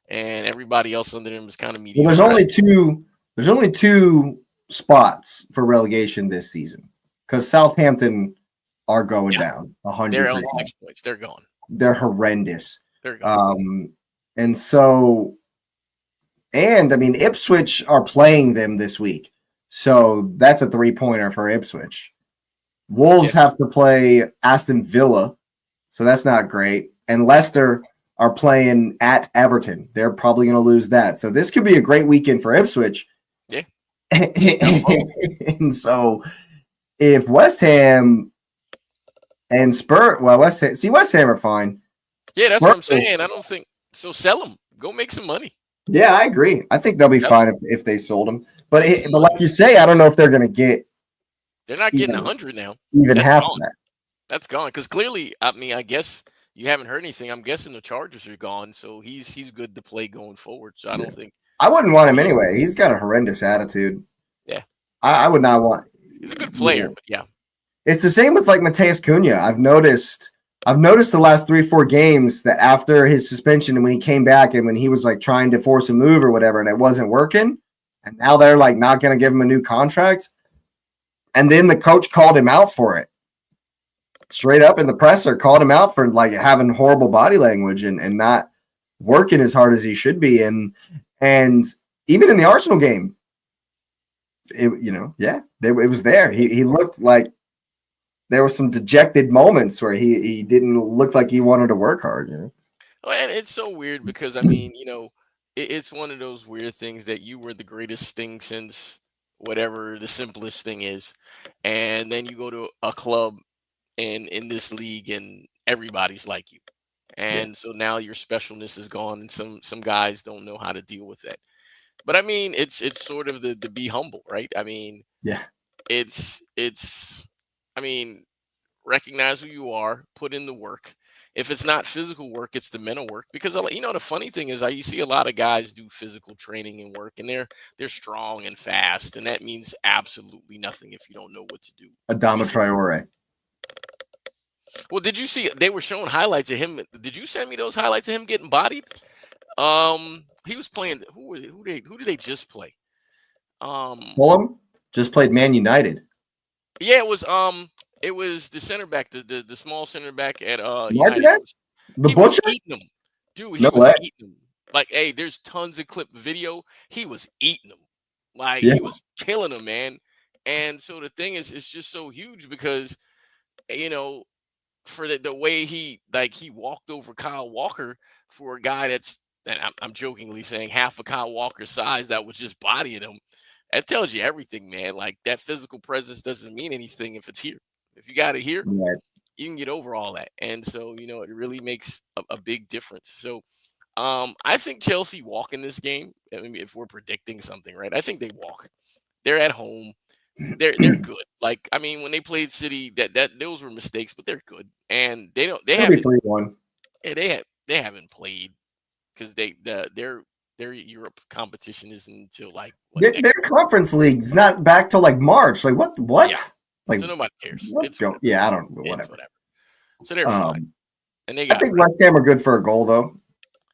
[SPEAKER 2] And everybody else under them is kind of mediocre.
[SPEAKER 1] Well, there's only two spots for relegation this season because Southampton are going down 100%.
[SPEAKER 2] They're on 6 points. They're gone.
[SPEAKER 1] They're horrendous.
[SPEAKER 2] They're gone.
[SPEAKER 1] Ipswich are playing them this week. So that's a 3-pointer for Ipswich. Wolves have to play Aston Villa. So that's not great. And Leicester are playing at Everton. They're probably going to lose that. So this could be a great weekend for Ipswich.
[SPEAKER 2] Yeah.
[SPEAKER 1] And so if West Ham and West Ham are fine.
[SPEAKER 2] Yeah, that's what I'm saying. I don't think so. Sell them. Go make some money.
[SPEAKER 1] Yeah, I agree. I think they'll be fine if they sold them. But like you say, I don't know if they're going to get.
[SPEAKER 2] They're not getting 100 now.
[SPEAKER 1] Even half of that.
[SPEAKER 2] That's gone because clearly, I guess you haven't heard anything. I'm guessing the Chargers are gone, so he's good to play going forward. So I don't think
[SPEAKER 1] I wouldn't want him anyway. He's got a horrendous attitude.
[SPEAKER 2] Yeah,
[SPEAKER 1] I would not want.
[SPEAKER 2] He's a good player, but yeah,
[SPEAKER 1] it's the same with Mateus Cunha. I've noticed the last 3-4 games that after his suspension and when he came back and when he was trying to force a move or whatever and it wasn't working, and now they're not going to give him a new contract, and then the coach called him out for it. Straight up in the presser, called him out for having horrible body language and not working as hard as he should be. And even in the Arsenal game, it was there. He looked like there were some dejected moments where he didn't look like he wanted to work hard.
[SPEAKER 2] Well, and it's so weird because it's one of those weird things that you were the greatest thing since whatever the simplest thing is, and then you go to a club and in this league and everybody's like you, and so now your specialness is gone and some guys don't know how to deal with that. But it's sort of the be humble, right? It's recognize who you are, put in the work, if it's not physical work, it's the mental work. Because the funny thing is, you see a lot of guys do physical training and work, and they're strong and fast, and that means absolutely nothing if you don't know what to do.
[SPEAKER 1] Adama Traore.
[SPEAKER 2] Well, did you see they were showing highlights of him? Did you send me those highlights of him getting bodied? He was playing. Who did they just play?
[SPEAKER 1] Fulham just played Man United.
[SPEAKER 2] Yeah, it was the center back, the small center back at
[SPEAKER 1] Martinez?
[SPEAKER 2] The
[SPEAKER 1] Butcher?
[SPEAKER 2] Was eating him. Dude, he was eating him. Like, hey, there's tons of clip video. He was eating them. Like, he was killing them, man. And so the thing is, it's just so huge because, for the way he walked over Kyle Walker for a guy and I'm jokingly saying half of Kyle Walker's size that was just bodying him. That tells you everything, man. Like, that physical presence doesn't mean anything if it's here. If you got it here, you can get over all that. And so, it really makes a big difference. So, I think Chelsea walk in this game. I mean, if we're predicting something, right? I think they walk. They're at home. They're good. Like, I mean, when they played City, that those were mistakes, but they're good. And they haven't
[SPEAKER 1] 3-1.
[SPEAKER 2] Yeah, they haven't played because their Europe competition isn't until like
[SPEAKER 1] their conference league's not back till like March. Like what?
[SPEAKER 2] Yeah.
[SPEAKER 1] Like
[SPEAKER 2] so nobody cares.
[SPEAKER 1] Yeah, I don't know. Whatever.
[SPEAKER 2] So they're fine. And I
[SPEAKER 1] think West Ham are good for a goal though.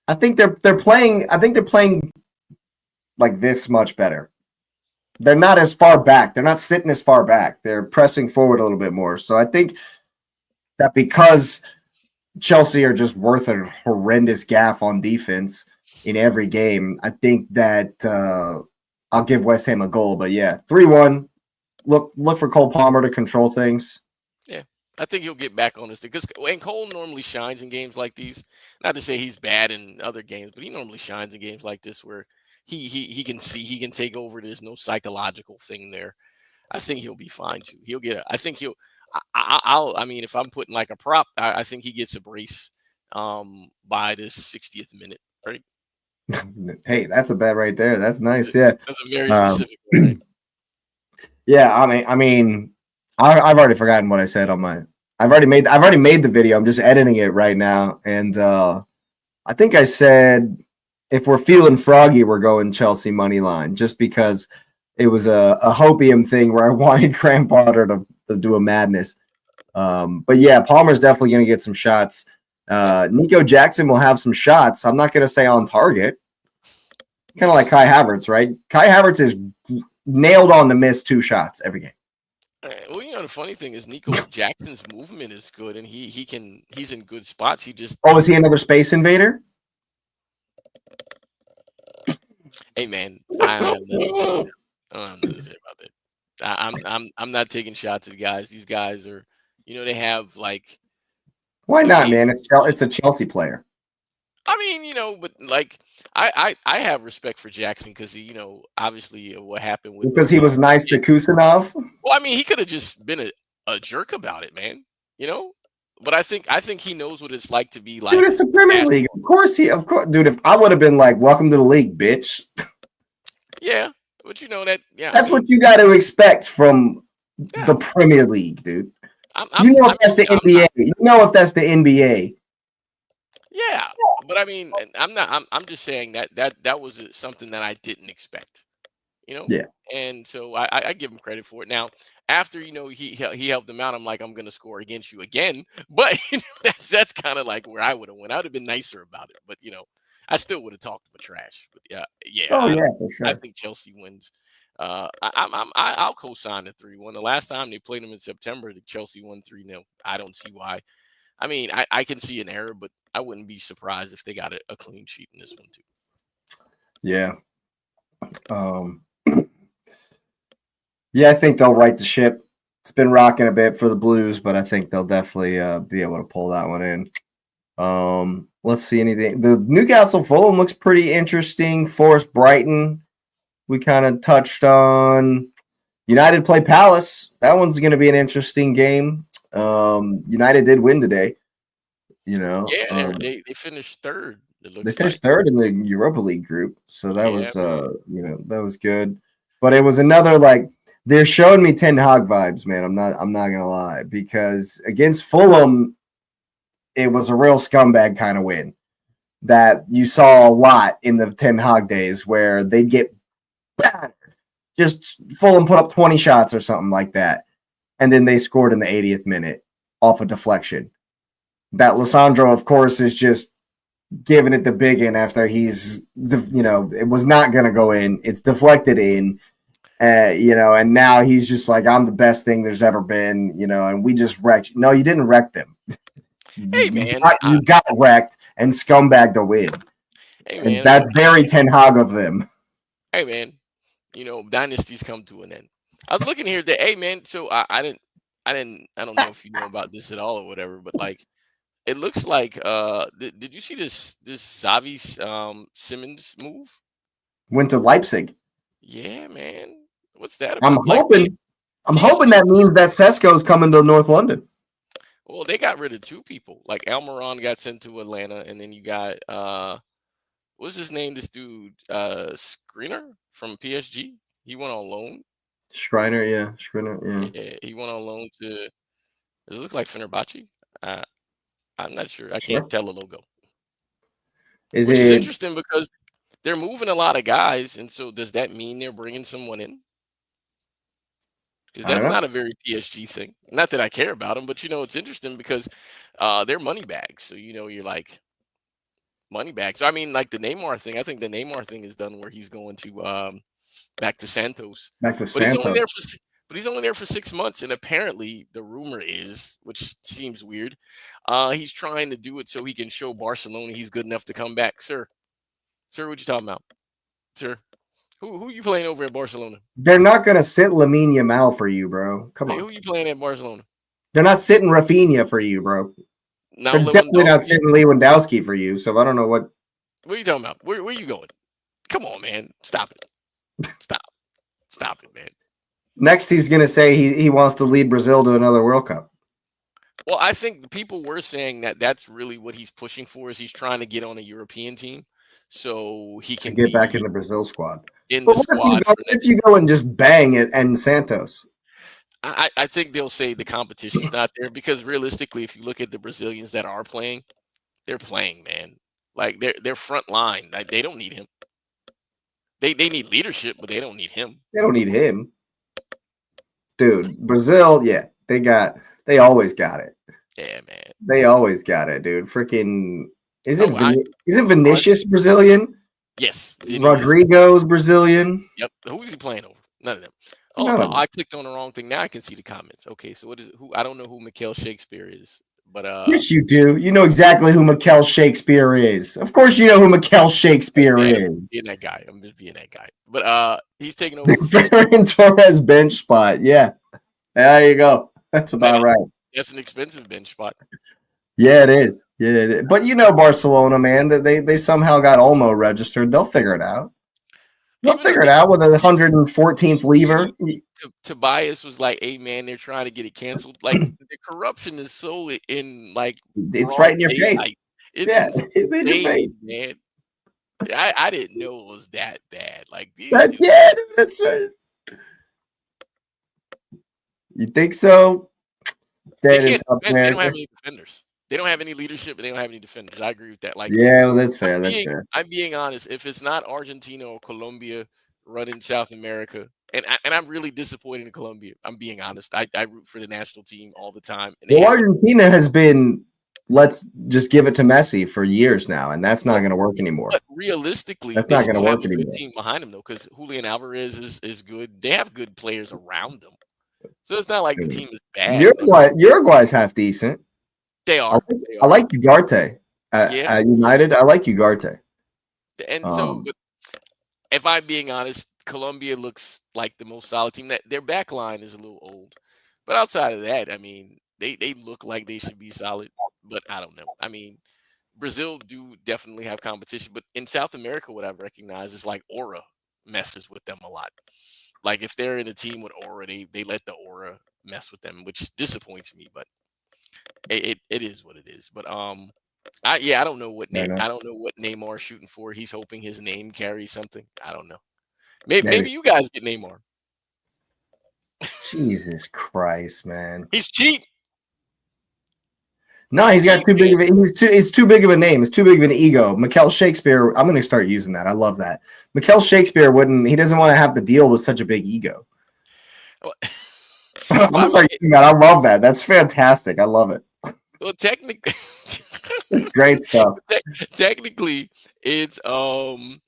[SPEAKER 1] I think they're playing. I think they're playing like this much better. They're not as far back. They're not sitting as far back. They're pressing forward a little bit more. So I think that because Chelsea are just worth a horrendous gaff on defense in every game, I think that I'll give West Ham a goal. But yeah, 3-1. Look for Cole Palmer to control things.
[SPEAKER 2] Yeah, I think he'll get back on this thing because Cole normally shines in games like these. Not to say he's bad in other games, but he normally shines in games like this where he can see, he can take over. There's no psychological thing there. I think he'll be fine too. I mean, if I'm putting like a prop, I think he gets a brace by this 60th minute, right?
[SPEAKER 1] Hey, that's a bet right there. That's nice. Yeah,
[SPEAKER 2] that's a very specific one. Right?
[SPEAKER 1] Yeah, I mean, I've already forgotten what I said on my. I've already made the video. I'm just editing it right now, and I think I said if we're feeling froggy, we're going Chelsea money line, just because it was a hopium thing where I wanted Graham Potter to do a madness. But yeah, Palmer's definitely going to get some shots. Nico Jackson will have some shots. I'm not going to say on target. Kind of like Kai Havertz, right? Kai Havertz is nailed on to miss 2 shots every game.
[SPEAKER 2] Well, the funny thing is Nico Jackson's movement is good, and he's in good spots. He just
[SPEAKER 1] is he another space invader?
[SPEAKER 2] Hey man, I don't know what to say about that. I'm not taking shots at the guys. These guys are, they have like.
[SPEAKER 1] Why not, man? It's a Chelsea player.
[SPEAKER 2] I mean, but like I have respect for Jackson because obviously what happened with
[SPEAKER 1] because he was nice to Kusanov.
[SPEAKER 2] Well, I mean, he could have just been a jerk about it, man. But I think he knows what it's like to be like.
[SPEAKER 1] Dude, it's the Premier League. Of course, dude. If I would have been like, "Welcome to the league, bitch."
[SPEAKER 2] Yeah, but that. Yeah,
[SPEAKER 1] that's what you got to expect from the Premier League, dude. If that's the NBA. If that's the NBA.
[SPEAKER 2] Yeah, but I mean, I'm just saying that was something that I didn't expect.
[SPEAKER 1] Yeah.
[SPEAKER 2] And so I give him credit for it. Now, after he helped them out, I'm like, I'm gonna score against you again. But that's kind of like where I would have went. I would have been nicer about it, but I still would have talked about trash. But yeah.
[SPEAKER 1] Oh yeah, for sure.
[SPEAKER 2] I think Chelsea wins. I'll co-sign the 3-1. The last time they played them in September, the Chelsea won 3-0. I don't see why. I mean, I can see an error, but I wouldn't be surprised if they got a clean sheet in this one too.
[SPEAKER 1] Yeah. Yeah, I think they'll right the ship. It's been rocking a bit for the Blues, but I think they'll definitely be able to pull that one in. Let's see anything. The Newcastle Fulham looks pretty interesting. Forest Brighton, we kind of touched on. United play Palace. That one's going to be an interesting game. United did win today.
[SPEAKER 2] Yeah, they finished third.
[SPEAKER 1] They finished third in the Europa League group, so that was that was good. But it was another they're showing me Ten Hag vibes, man. I'm not gonna lie, because against Fulham, it was a real scumbag kind of win that you saw a lot in the Ten Hag days where they'd get battered, just Fulham put up 20 shots or something like that, and then they scored in the 80th minute off a deflection. That Lissandro, of course, is just giving it the big in after it was not going to go in. It's deflected in, and now he's just like, I'm the best thing there's ever been, and we just wrecked. No, you didn't wreck them.
[SPEAKER 2] Hey, man.
[SPEAKER 1] You got wrecked and scumbag to win.
[SPEAKER 2] Hey, man.
[SPEAKER 1] And that's very Ten Hag of them.
[SPEAKER 2] Hey, man. Dynasties come to an end. I was looking here that, hey, man, so I don't know if you know about this at all or whatever, but like, it looks like, did you see this Xavi Simmons move?
[SPEAKER 1] Went to Leipzig.
[SPEAKER 2] Yeah, man. What's that
[SPEAKER 1] I'm
[SPEAKER 2] about?
[SPEAKER 1] hoping that means that Sesko's coming to North London.
[SPEAKER 2] Well, they got rid of two people. Like Almiron got sent to Atlanta, and then you got what's his name? This dude, Skriniar from PSG. He went on loan.
[SPEAKER 1] Skriniar, yeah.
[SPEAKER 2] Yeah, he went on loan to. Does it look like Fenerbahce? I'm not sure. I can't tell the logo. Which is interesting because they're moving a lot of guys, and so does that mean they're bringing someone in? Because that's not a very PSG thing. Not that I care about them, but it's interesting because they're money bags. So you're like money bags. So I mean, like the Neymar thing. I think the Neymar thing is done where he's going to back to Santos. He's only there for 6 months, and apparently the rumor is, which seems weird, he's trying to do it so he can show Barcelona he's good enough to come back. Sir, what you talking about? Sir, who you playing over at Barcelona?
[SPEAKER 1] They're not going to sit Lamine Yamal for you, bro. Come on.
[SPEAKER 2] Who you playing at Barcelona?
[SPEAKER 1] They're not sitting Rafinha for you, bro. They're definitely not sitting Lewandowski for you, so I don't know what.
[SPEAKER 2] What are you talking about? Where are you going? Come on, man. Stop it. Stop it, man.
[SPEAKER 1] Next, he's going to say he wants to lead Brazil to another World Cup.
[SPEAKER 2] Well, I think people were saying that that's really what he's pushing for, is he's trying to get on a European team so he can
[SPEAKER 1] get back in the Brazil squad.
[SPEAKER 2] What
[SPEAKER 1] if you go and just bang it and Santos?
[SPEAKER 2] I think they'll say the competition's not there because realistically, if you look at the Brazilians that are playing, they're playing, man. Like they're front line. Like, they don't need him. They need leadership, but they don't need him.
[SPEAKER 1] They don't need him. Dude, Brazil, yeah, they always got it.
[SPEAKER 2] Yeah, man.
[SPEAKER 1] They always got it, dude. Freaking isn't Vinicius Brazilian?
[SPEAKER 2] Yes.
[SPEAKER 1] Rodrigo's Brazilian.
[SPEAKER 2] Yep. Who's he playing over? None of them. Oh, no, I clicked on the wrong thing. Now I can see the comments. Okay, so I don't know who Mikel Shakespeare is, but
[SPEAKER 1] yes, you do. You know exactly who Mikel Shakespeare is. Of course, you know who Mikel Shakespeare is.
[SPEAKER 2] Being that guy. I'm just being that guy. But he's taking over
[SPEAKER 1] Ferran Torres bench spot. Yeah. There you go. That's about right.
[SPEAKER 2] That's an expensive bench spot.
[SPEAKER 1] Yeah, it is. But Barcelona, man, that they somehow got Olmo registered. They'll figure it out. They'll figure it out with a 114th lever.
[SPEAKER 2] Tobias was like, "Hey, man, they're trying to get it canceled." Like the corruption is so in like
[SPEAKER 1] it's right in your face.
[SPEAKER 2] It's in your face, man. I didn't know it was that bad. Like
[SPEAKER 1] that's right. You think so?
[SPEAKER 2] They don't have any defenders. They don't have any leadership, and they don't have any defenders. I agree with that. Like,
[SPEAKER 1] yeah, well, that's fair. Fair.
[SPEAKER 2] I'm being honest. If it's not Argentina or Colombia running South America, and I'm really disappointed in Colombia. I'm being honest. I root for the national team all the time. And
[SPEAKER 1] Argentina has been, let's just give it to Messi for years now, and that's not going to work anymore.
[SPEAKER 2] But realistically,
[SPEAKER 1] that's not going to work anymore.
[SPEAKER 2] Good team behind them though, because Julian Alvarez is good. They have good players around them, so it's not like the team is bad.
[SPEAKER 1] Uruguay's half decent.
[SPEAKER 2] They are.
[SPEAKER 1] I like Ugarte at United. I like Ugarte.
[SPEAKER 2] And so, but if I'm being honest, Colombia looks like the most solid team. That their back line is a little old, but outside of that, I mean, they look like they should be solid. But I don't know. I mean, Brazil do definitely have competition, but in South America, what I've recognized is like aura messes with them a lot. Like if they're in a team with aura, they let the aura mess with them, which disappoints me. But it is what it is. But I don't know what name. I don't know what Neymar's shooting for. He's hoping his name carries something. I don't know. Maybe you guys get Neymar.
[SPEAKER 1] Jesus Christ, man.
[SPEAKER 2] He's cheap.
[SPEAKER 1] No, he's got too big of a, it's too big of a name. It's too big of an ego. Mikel Shakespeare, I'm going to start using that. I love that. Mikel Shakespeare he doesn't want to have to deal with such a big ego. I'm going to start using that. I love that. That's fantastic. I love it.
[SPEAKER 2] Well, technically,
[SPEAKER 1] great stuff.
[SPEAKER 2] Technically, it's Neymar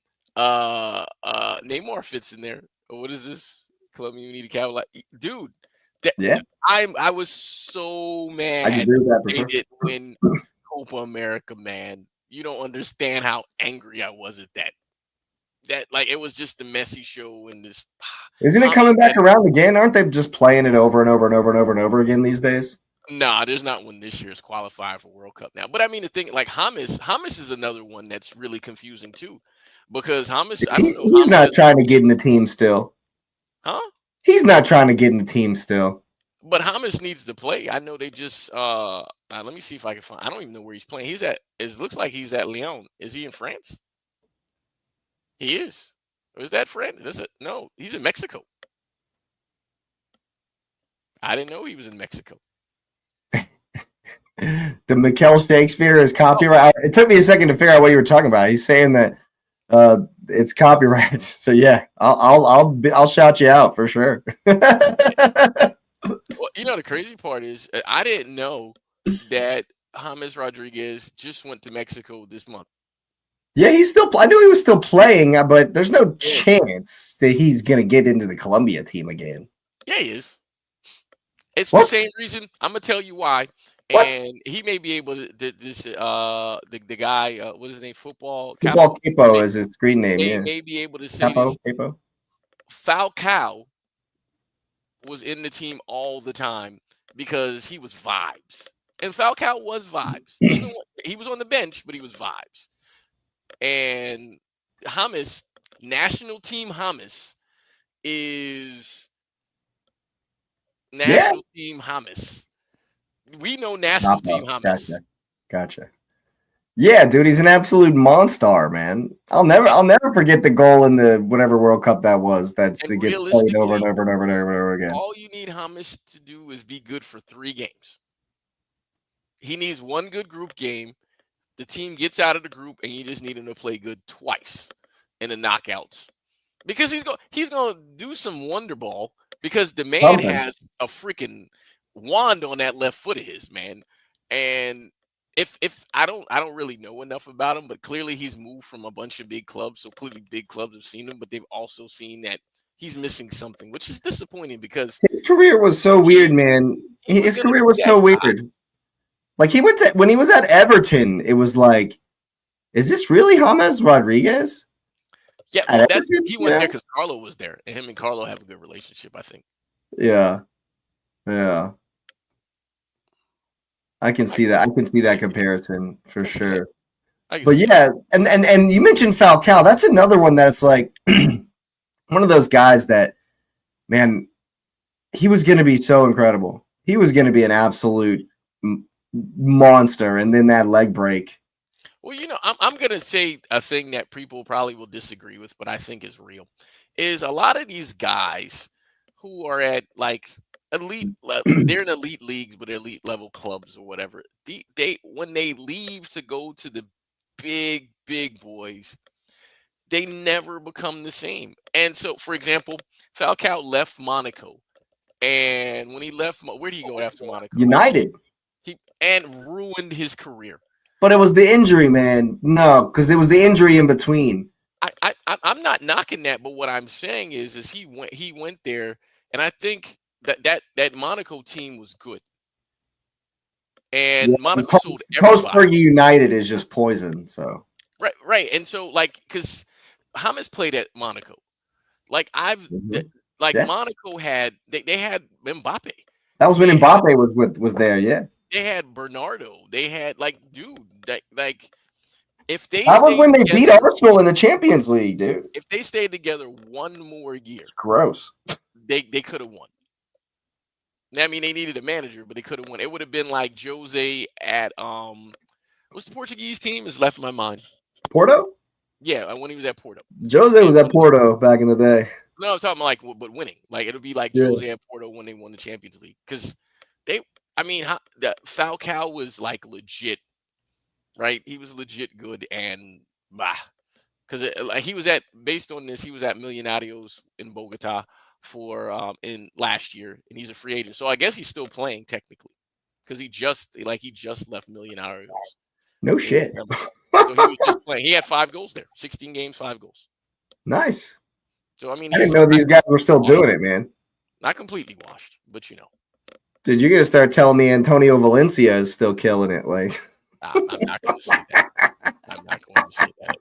[SPEAKER 2] fits in there. What is this? Columbia Unity Capital, dude.
[SPEAKER 1] Yeah,
[SPEAKER 2] I was so mad.
[SPEAKER 1] I agree with that.
[SPEAKER 2] They didn't win Copa America, man. You don't understand how angry I was at that. That it was just a messy show and this.
[SPEAKER 1] Isn't it coming back around again? Aren't they just playing it over and over and over and over and over again these days?
[SPEAKER 2] Nah, there's not one this year's qualifying for World Cup now. But I mean, the thing, James is another one that's really confusing too, because James, I don't know.
[SPEAKER 1] He's not trying to get in the team still.
[SPEAKER 2] Huh?
[SPEAKER 1] He's not trying to get in the team still.
[SPEAKER 2] But James needs to play. I know they just let me see if I can find. I don't even know where he's playing. He's at. It looks like he's at Lyon. Is he in France? He is. Or is that France? Is it? No, he's in Mexico. I didn't know he was in Mexico.
[SPEAKER 1] The Mikel Shakespeare is copyright. It took me a second to figure out what you were talking about. He's saying that it's copyright. So yeah, I'll shout you out for sure.
[SPEAKER 2] Well, the crazy part is I didn't know that James Rodriguez just went to Mexico this month.
[SPEAKER 1] Yeah, I knew he was still playing, but there's no chance that he's gonna get into the Colombia team again.
[SPEAKER 2] Yeah, he is. It's the same reason. I'm gonna tell you why.
[SPEAKER 1] What?
[SPEAKER 2] And he may be able to. The guy, what's his name? Football
[SPEAKER 1] Capo is his screen name.
[SPEAKER 2] May be able to say
[SPEAKER 1] Capo.
[SPEAKER 2] Falcao was in the team all the time because he was vibes, and Falcao was vibes. He was on the bench, but he was vibes. And James, national team James, is national team James. We know national team James.
[SPEAKER 1] Gotcha. Yeah, dude, he's an absolute monster, man. I'll never forget the goal in the whatever World Cup that was. That's to get played over and over and over and over and over again.
[SPEAKER 2] All you need James to do is be good for 3 games. He needs one good group game. The team gets out of the group, and you just need him to play good twice in the knockouts. Because he's going to do some wonder ball because the man has a freaking wand on that left foot of his, man. And if I don't really know enough about him, but clearly he's moved from a bunch of big clubs, so clearly big clubs have seen him, but they've also seen that he's missing something, which is disappointing because
[SPEAKER 1] his career was so weird, man. His career was so weird. Like when he was at Everton, it was like, is this really James Rodriguez?
[SPEAKER 2] Yeah, well, he went there because Carlo was there, and him and Carlo have a good relationship, I think.
[SPEAKER 1] Yeah. I can see that. I can see that comparison for sure. But yeah, and you mentioned Falcao. That's another one that's like one of those guys that, man, he was going to be so incredible. He was going to be an absolute monster, and then that leg break.
[SPEAKER 2] Well, I'm going to say a thing that people probably will disagree with, but I think is real, is a lot of these guys who are at like elite, they're in elite leagues, but elite level clubs or whatever. When they leave to go to the big boys, they never become the same. And so, for example, Falcao left Monaco, and when he left, where did he go after Monaco?
[SPEAKER 1] United.
[SPEAKER 2] And ruined his career.
[SPEAKER 1] But it was the injury, man. No, because there was the injury in between.
[SPEAKER 2] I'm not knocking that, but what I'm saying is he went there, and I think that Monaco team was good. And Monaco sold everybody.
[SPEAKER 1] Post-Fergie United is just poison. So
[SPEAKER 2] right, and so because James played at Monaco, Monaco had they had Mbappe.
[SPEAKER 1] That was when Mbappe was there, yeah.
[SPEAKER 2] They had Bernardo. They had if they
[SPEAKER 1] that was when they beat Arsenal in the Champions League, dude.
[SPEAKER 2] If they stayed together one more year,
[SPEAKER 1] it's gross.
[SPEAKER 2] They could have won. I mean, they needed a manager, but they could have won. It would have been like Jose at what's the Portuguese team? It's left my mind.
[SPEAKER 1] Porto?
[SPEAKER 2] Yeah, when he was at Porto.
[SPEAKER 1] Jose was at Porto back in the day.
[SPEAKER 2] No, I'm talking but winning. Like it'll be like Jose at Porto when they won the Champions League because I mean, the Falcao was like legit, right? He was legit good, and because like he was at based on this, he was at Millonarios in Bogota for in last year, and he's a free agent. So I guess he's still playing technically because he just left Millonarios
[SPEAKER 1] No
[SPEAKER 2] in
[SPEAKER 1] shit.
[SPEAKER 2] November. So he was just playing. He had 5 goals there, 16 games, 5 goals.
[SPEAKER 1] Nice.
[SPEAKER 2] So I mean,
[SPEAKER 1] I didn't know these guys were still doing it, man.
[SPEAKER 2] Not completely washed, but you know.
[SPEAKER 1] Dude, you're gonna start telling me Antonio Valencia is still killing it, like.
[SPEAKER 2] I'm not going to say that. I'm not going to say that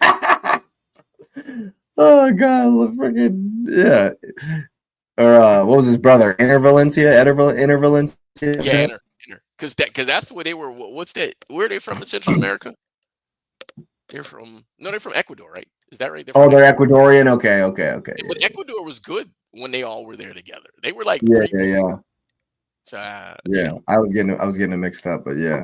[SPEAKER 2] at all.
[SPEAKER 1] Oh god, freaking yeah. Or what was his brother? Inter Valencia.
[SPEAKER 2] Yeah, Inter. Because that's where they were. What's that? Where are they from in Central America? They're from Ecuador, right? Is that right?
[SPEAKER 1] They're Ecuadorian. Okay.
[SPEAKER 2] Yeah, but Ecuador was good when they all were there together. They were like
[SPEAKER 1] yeah. So,
[SPEAKER 2] yeah.
[SPEAKER 1] You know. I was getting it mixed up, but yeah.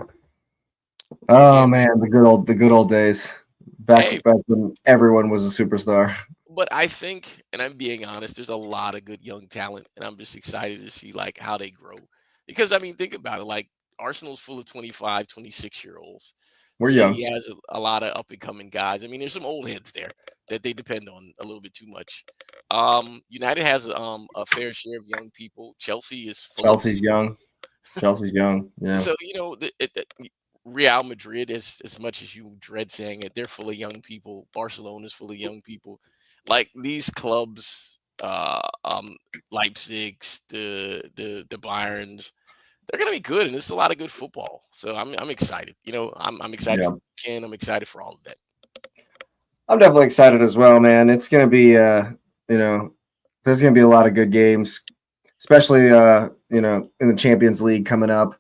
[SPEAKER 1] Oh man, the good old days. Back when everyone was a superstar.
[SPEAKER 2] But I think, and I'm being honest, there's a lot of good young talent, and I'm just excited to see like how they grow. Because I mean, think about it, like Arsenal's full of 25, 26-year-olds.
[SPEAKER 1] We're young.
[SPEAKER 2] He has a lot of up and coming guys. I mean, there's some old heads there that they depend on a little bit too much. United has a fair share of young people. Chelsea's
[SPEAKER 1] young. Chelsea's young. Yeah.
[SPEAKER 2] So you know, Real Madrid, as much as you dread saying it, they're full of young people. Barcelona's full of young people. Like these clubs, Leipzig's, the Bayerns, they're gonna be good, and it's a lot of good football. So I'm excited. You know, I'm excited for Ken. I'm excited for all of that.
[SPEAKER 1] I'm definitely excited as well, man. It's gonna be there's gonna be a lot of good games, especially in the Champions League coming up.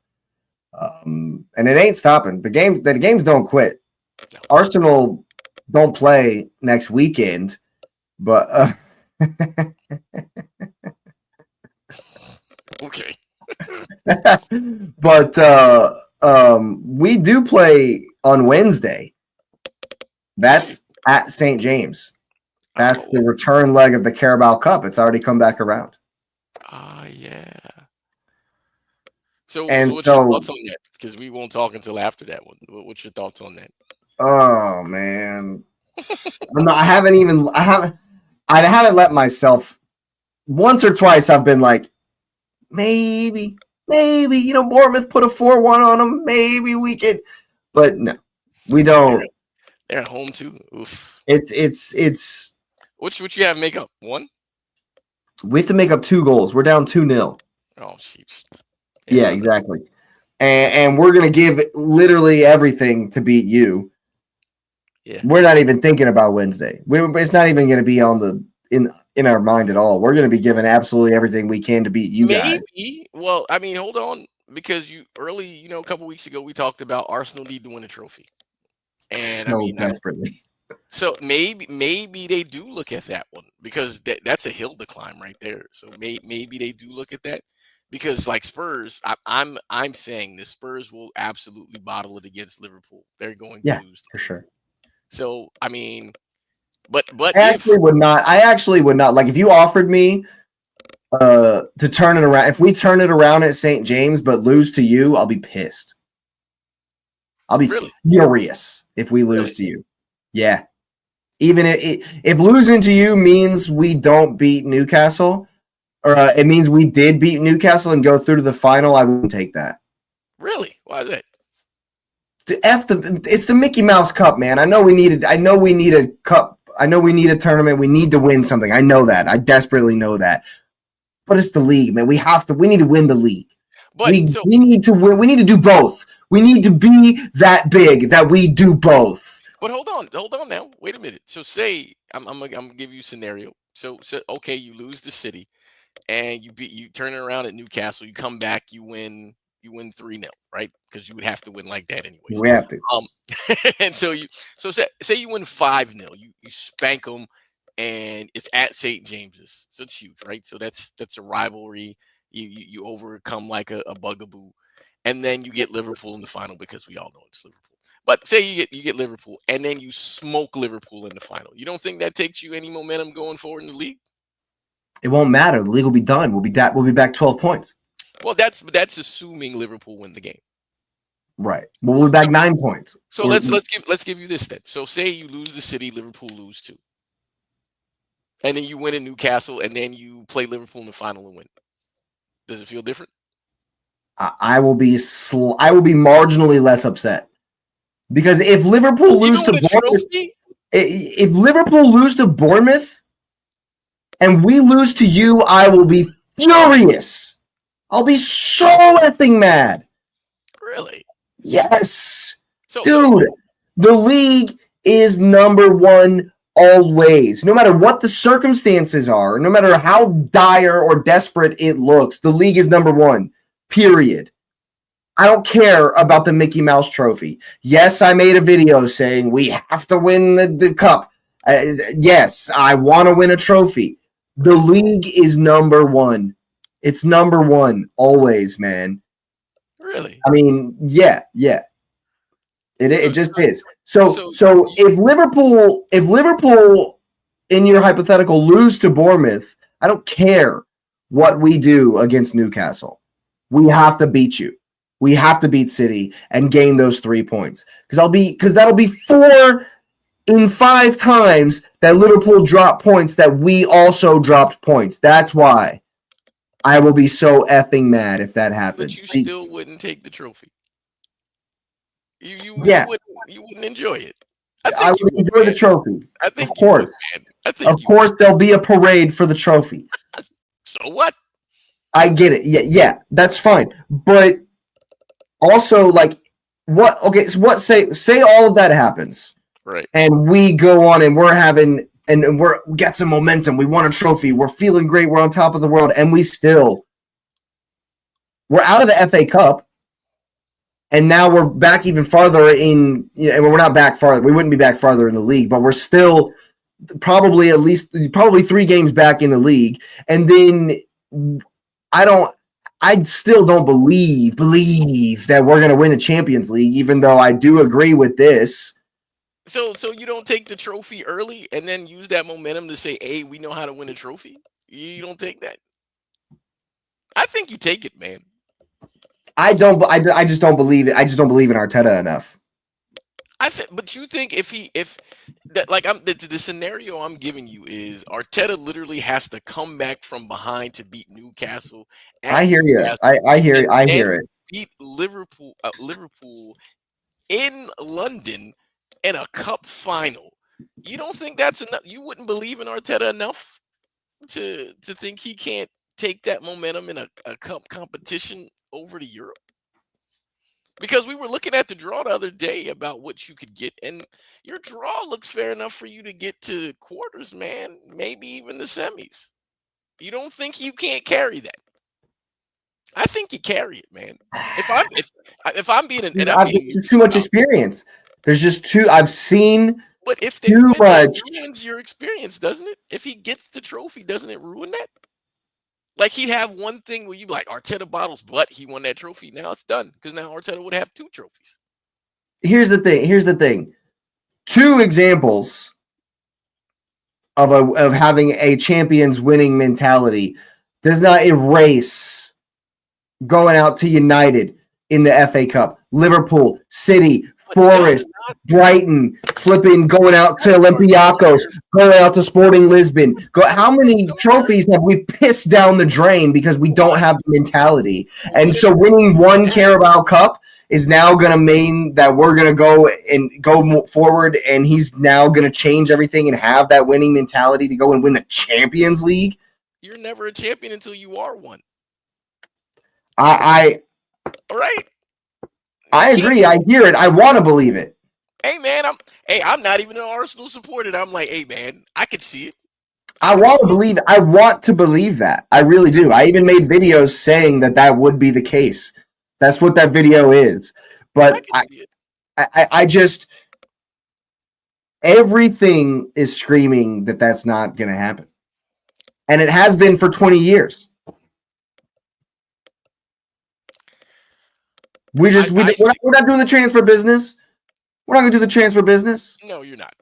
[SPEAKER 1] And it ain't stopping. The games don't quit.
[SPEAKER 2] No.
[SPEAKER 1] Arsenal don't play next weekend, but
[SPEAKER 2] okay.
[SPEAKER 1] But we do play on Wednesday. That's at St. James. That's the return leg of the Carabao Cup. It's already come back around.
[SPEAKER 2] Yeah. So what's your thoughts on that? Because we won't talk until after that one. What's your thoughts on that?
[SPEAKER 1] Oh man, I haven't let myself. Once or twice I've been like, maybe, Bournemouth put a 4-1 on them. Maybe we could, but no, we don't.
[SPEAKER 2] They're at home too. Oof.
[SPEAKER 1] It's.
[SPEAKER 2] What you have make up? 1?
[SPEAKER 1] We have to make up 2 goals. We're down 2-0.
[SPEAKER 2] Oh, jeez.
[SPEAKER 1] Yeah, exactly. And we're gonna give literally everything to beat you.
[SPEAKER 2] Yeah.
[SPEAKER 1] We're not even thinking about Wednesday. It's not even going to be on in our mind at all. We're going to be giving absolutely everything we can to beat you guys.
[SPEAKER 2] Well, I mean, hold on, because a couple weeks ago we talked about Arsenal need to win a trophy, and
[SPEAKER 1] desperately.
[SPEAKER 2] So maybe they do look at that one, because that's a hill to climb right there. So maybe they do look at that, because like Spurs, I'm saying the Spurs will absolutely bottle it against Liverpool. They're going to lose
[SPEAKER 1] for sure.
[SPEAKER 2] So I mean, but
[SPEAKER 1] I actually would not like if you offered me to turn it around. If we turn it around at St. James but lose to you, I'll be pissed. I'll be furious if we lose to you. Yeah. Even if losing to you means we don't beat Newcastle, or it means we did beat Newcastle and go through to the final, I wouldn't take that.
[SPEAKER 2] Really? Why is that?
[SPEAKER 1] It's the Mickey Mouse Cup, man. I know we need a cup. I know we need a tournament. We need to win something. I know that. I desperately know that. But it's the league, man. We need to win the league.
[SPEAKER 2] But
[SPEAKER 1] we need to win. We need to do both. We need to be that big that we do both.
[SPEAKER 2] But hold on now. Wait a minute. So say I'm gonna give you a scenario. So okay, you lose the City, and you turn it around at Newcastle. You come back, you win 3-0, right? Because you would have to win like that anyway.
[SPEAKER 1] We have to.
[SPEAKER 2] And so say you win 5-0, you spank them, and it's at St. James's, so it's huge, right? So that's a rivalry. You overcome like a bugaboo, and then you get Liverpool in the final, because we all know it's Liverpool. But say you get Liverpool, and then you smoke Liverpool in the final. You don't think that takes you any momentum going forward in the league?
[SPEAKER 1] It won't matter. The league will be done. We'll be back 12 points.
[SPEAKER 2] Well, that's assuming Liverpool win the game.
[SPEAKER 1] Right. Well, we're back 9 points.
[SPEAKER 2] So let's give you this then. So say you lose to City, Liverpool lose 2. And then you win in Newcastle, and then you play Liverpool in the final and win. Does it feel different?
[SPEAKER 1] I will be marginally less upset. Because if Liverpool lose to Bournemouth, if Liverpool lose to Bournemouth and we lose to you, I will be furious. I'll be so effing mad.
[SPEAKER 2] Really?
[SPEAKER 1] Yes. Dude, the league is number 1 always. No matter what the circumstances are, no matter how dire or desperate it looks, the league is number 1. Period. I don't care about the Mickey Mouse trophy. Yes, I made a video saying we have to win the cup. Yes, I want to win a trophy. The league is number 1. It's number 1 always, man.
[SPEAKER 2] Really?
[SPEAKER 1] I mean, yeah. It just is. So if Liverpool in your hypothetical lose to Bournemouth, I don't care what we do against Newcastle. We have to beat you. We have to beat City and gain those 3 points. Because that'll be 4 in 5 times that Liverpool dropped points that we also dropped points. That's why I will be so effing mad if that happens.
[SPEAKER 2] But you still wouldn't take the trophy. You wouldn't enjoy it.
[SPEAKER 1] I would enjoy the trophy.
[SPEAKER 2] I think
[SPEAKER 1] of course. Of course, there'll be a parade for the trophy.
[SPEAKER 2] So what?
[SPEAKER 1] I get it. Yeah, that's fine. But also, like, what? Okay, so what? Say all of that happens,
[SPEAKER 2] right?
[SPEAKER 1] And we go on, and we're having, and we get some momentum. We won a trophy. We're feeling great. We're on top of the world, and we're out of the FA Cup, and now we're back even farther in. And we're not back farther. We wouldn't be back farther in the league, but we're still probably 3 games back in the league, and then I still don't believe that we're going to win the Champions League, even though I do agree with this.
[SPEAKER 2] So you don't take the trophy early and then use that momentum to say, hey, we know how to win a trophy? You don't take that? I think you take it, man.
[SPEAKER 1] I just don't believe it. I just don't believe in Arteta enough.
[SPEAKER 2] But you think the scenario I'm giving you is Arteta literally has to come back from behind to beat Newcastle.
[SPEAKER 1] I hear you. I hear it.
[SPEAKER 2] Beat Liverpool in London in a cup final. You don't think that's enough? You wouldn't believe in Arteta enough to think he can't take that momentum in a cup competition over to Europe? Because we were looking at the draw the other day about what you could get, and your draw looks fair enough for you to get to quarters, man, maybe even the semis. You don't think you can't carry that? I think you carry it, man. If I'm being
[SPEAKER 1] too much experience. There's just too. I've seen.
[SPEAKER 2] But if they
[SPEAKER 1] too
[SPEAKER 2] win,
[SPEAKER 1] much,
[SPEAKER 2] it ruins your experience, doesn't it? If he gets the trophy, doesn't it ruin that? Like, he'd have one thing where you be like, Arteta bottles, but he won that trophy. Now it's done because now Arteta would have 2 trophies.
[SPEAKER 1] Here's the thing. 2 examples of having a champions winning mentality does not erase going out to United in the FA Cup, Liverpool, City, Forest, Brighton, flipping going out to Olympiacos, going out to Sporting Lisbon. How many trophies have we pissed down the drain because we don't have the mentality? And so winning one Carabao Cup is now going to mean that we're going to go forward, and he's now going to change everything and have that winning mentality to go and win the Champions League.
[SPEAKER 2] You're never a champion until you are one.
[SPEAKER 1] All
[SPEAKER 2] right.
[SPEAKER 1] I agree. I hear it. I want to believe it.
[SPEAKER 2] Hey, man, I'm not even an Arsenal supporter. I'm like, hey, man, I can see it.
[SPEAKER 1] I want to believe that. I really do. I even made videos saying that would be the case. That's what that video is. But I just, everything is screaming that that's not going to happen. And it has been for 20 years. We're not doing the transfer business. We're not going to do the transfer business.
[SPEAKER 2] No, you're not.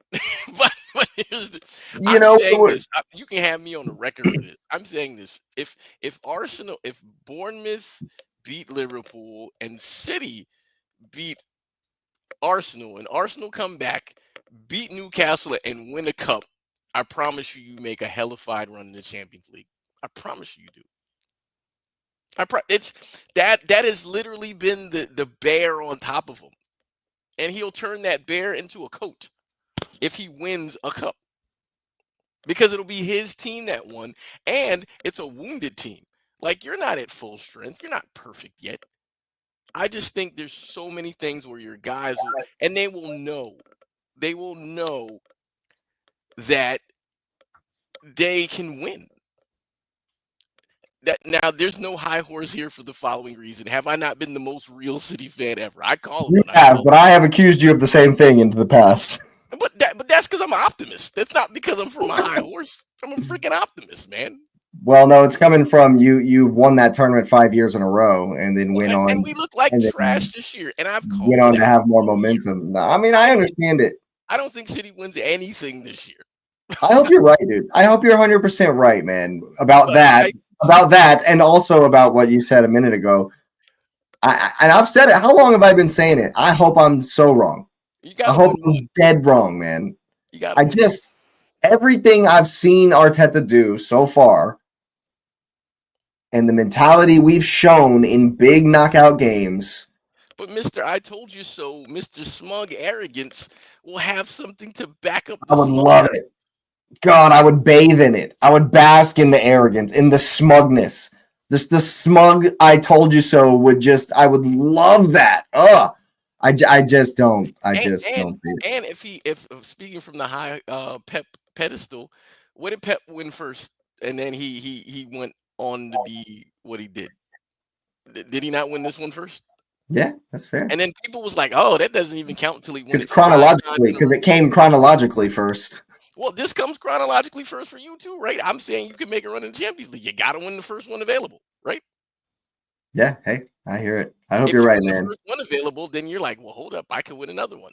[SPEAKER 2] But here's the,
[SPEAKER 1] You
[SPEAKER 2] I'm
[SPEAKER 1] know,
[SPEAKER 2] saying this. You can have me on the record for this. I'm saying this. If Bournemouth beat Liverpool and City beat Arsenal and Arsenal come back, beat Newcastle and win a cup, I promise you make a hellified run in the Champions League. I promise you do. It's that has literally been the bear on top of him. And he'll turn that bear into a coat if he wins a cup. Because it'll be his team that won, and it's a wounded team. Like, you're not at full strength. You're not perfect yet. I just think there's so many things where your guys will, and they will know that they can win. That now there's no high horse here for the following reason. Have I not been the most real City fan ever? I call
[SPEAKER 1] you
[SPEAKER 2] it.
[SPEAKER 1] have, but I have accused you of the same thing in the past.
[SPEAKER 2] But that's because I'm an optimist. That's not because I'm from a high horse. I'm a freaking optimist, man.
[SPEAKER 1] Well, no, it's coming from you. You won that tournament 5 years in a row, and then went on.
[SPEAKER 2] And we look like
[SPEAKER 1] and
[SPEAKER 2] trash this year. And I've called
[SPEAKER 1] went on
[SPEAKER 2] that
[SPEAKER 1] to have more
[SPEAKER 2] all year.
[SPEAKER 1] momentum. No, I mean, I understand it.
[SPEAKER 2] I don't think City wins anything this year.
[SPEAKER 1] I hope you're right, dude. I hope you're 100% right, man, about
[SPEAKER 2] But
[SPEAKER 1] that, and also about what you said a minute ago. And I've said it. How long have I been saying it? I hope I'm so wrong. I hope I'm dead wrong, man. Everything I've seen Arteta do so far, and the mentality we've shown in big knockout games.
[SPEAKER 2] But Mr. I told you so, Mr. Smug Arrogance will have something to back up.
[SPEAKER 1] I would love it. God, I would bathe in it. I would bask in the arrogance, in the smugness. The smug I told you so I would love that. Ugh. I just don't. I just don't.
[SPEAKER 2] And if speaking from the high Pep pedestal, what did Pep win first? And then he went on to be what he did. Did he not win this one first?
[SPEAKER 1] Yeah, that's fair.
[SPEAKER 2] And then people was like, "Oh, that doesn't even count until he won it
[SPEAKER 1] chronologically, because it came chronologically first."
[SPEAKER 2] Well, this comes chronologically first for you too, right? I'm saying you can make a run in the Champions League. You got to win the first one available, right?
[SPEAKER 1] Yeah. Hey, I hear it. I hope you're right, man.
[SPEAKER 2] The first one available, then you're like, well, hold up, I could win another one.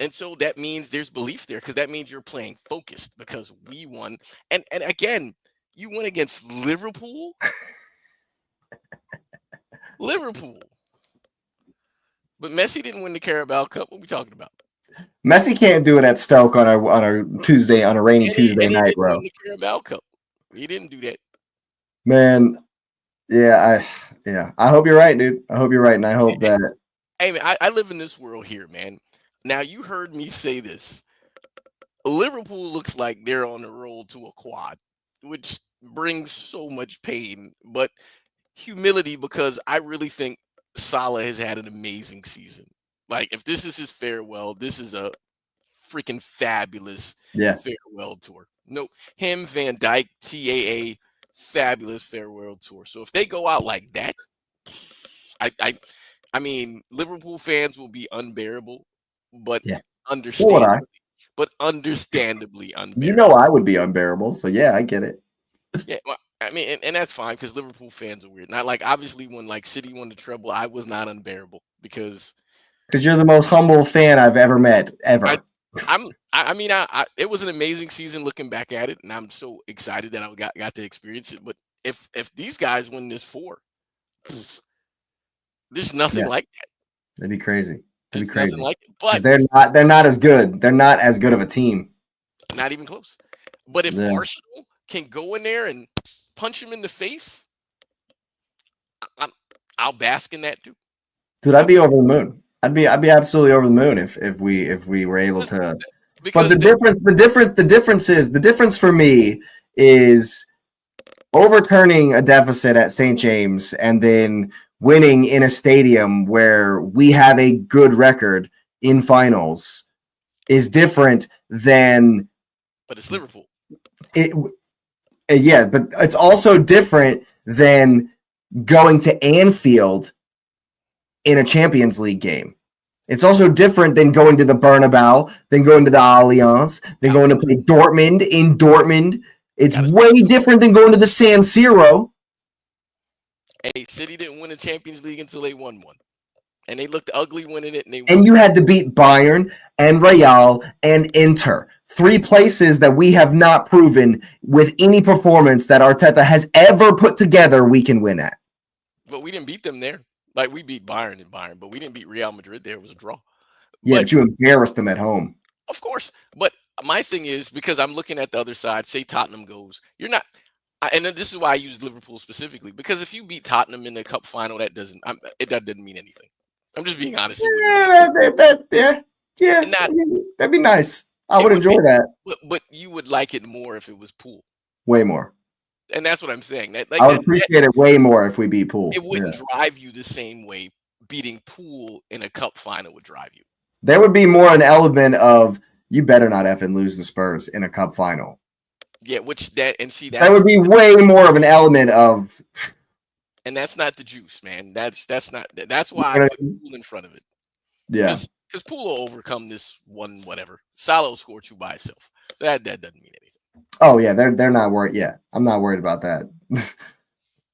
[SPEAKER 2] And so that means there's belief there, because that means you're playing focused because we won. And again, you went against Liverpool. Liverpool. But Messi didn't win the Carabao Cup. What are we talking about?
[SPEAKER 1] Messi can't do it at Stoke on a rainy Tuesday night, bro.
[SPEAKER 2] Win the Carabao Cup. He didn't do that.
[SPEAKER 1] Man, I hope you're right, dude. I hope you're right, and I hope that.
[SPEAKER 2] Hey, man, I live in this world here, man. Now, you heard me say this. Liverpool looks like they're on the road to a quad, which brings so much pain, but humility, because I really think Salah has had an amazing season. Like, if this is his farewell, this is a freaking fabulous farewell tour. No, him, Van Dijk, TAA, fabulous farewell tour. So if they go out like that, I mean, Liverpool fans will be unbearable, but understandably, unbearable.
[SPEAKER 1] You know, I would be unbearable. So yeah, I get it.
[SPEAKER 2] Yeah, well, I mean, and that's fine, because Liverpool fans are weird. Not like, obviously when like City won the treble, I was not unbearable because
[SPEAKER 1] you're the most humble fan I've ever met ever.
[SPEAKER 2] I mean, it was an amazing season looking back at it, and I'm so excited that I got to experience it. But if these guys win this 4, there's nothing like that.
[SPEAKER 1] That'd be crazy. That'd be crazy.
[SPEAKER 2] Like it. But
[SPEAKER 1] they're not as good. They're not as good of a team.
[SPEAKER 2] Not even close. But if Arsenal can go in there and punch him in the face, I'll bask in that too.
[SPEAKER 1] Dude, I'd be over the moon. I'd be absolutely over the moon if we were able to. But the difference for me is overturning a deficit at St. James and then winning in a stadium where we have a good record in finals is different than.
[SPEAKER 2] But it's Liverpool.
[SPEAKER 1] But it's also different than going to Anfield in a Champions League game. It's also different than going to the Bernabeu, than going to the Allianz, than going to play Dortmund in Dortmund. It's way different than going to the San Siro.
[SPEAKER 2] Hey, City didn't win a Champions League until they won one. and they looked ugly winning it.
[SPEAKER 1] And you had to beat Bayern and Real and Inter. 3 places that we have not proven with any performance that Arteta has ever put together we can win at.
[SPEAKER 2] But we didn't beat them there. Like, we beat Bayern, but we didn't beat Real Madrid there. It was a draw.
[SPEAKER 1] Yeah, but you embarrassed them at home.
[SPEAKER 2] Of course. But my thing is, because I'm looking at the other side, say Tottenham goes, you're not – and this is why I use Liverpool specifically, because if you beat Tottenham in the cup final, that doesn't mean anything. I'm just being honest.
[SPEAKER 1] Yeah, that'd be nice. I would enjoy that.
[SPEAKER 2] But you would like it more if it was Pool.
[SPEAKER 1] Way more.
[SPEAKER 2] And that's what I'm saying.
[SPEAKER 1] I would appreciate it way more if we beat Pool.
[SPEAKER 2] It wouldn't drive you the same way beating Pool in a cup final would drive you.
[SPEAKER 1] There would be more an element of you better not effing lose the Spurs in a cup final.
[SPEAKER 2] Yeah,
[SPEAKER 1] that would be way more of an element of.
[SPEAKER 2] And that's not the juice, man. That's why I put Pool in front of it.
[SPEAKER 1] Yeah.
[SPEAKER 2] Because Pool will overcome this one whatever. Salah will score 2 by itself. So that doesn't mean anything.
[SPEAKER 1] Oh yeah, they're not worried. Yeah, I'm not worried about that.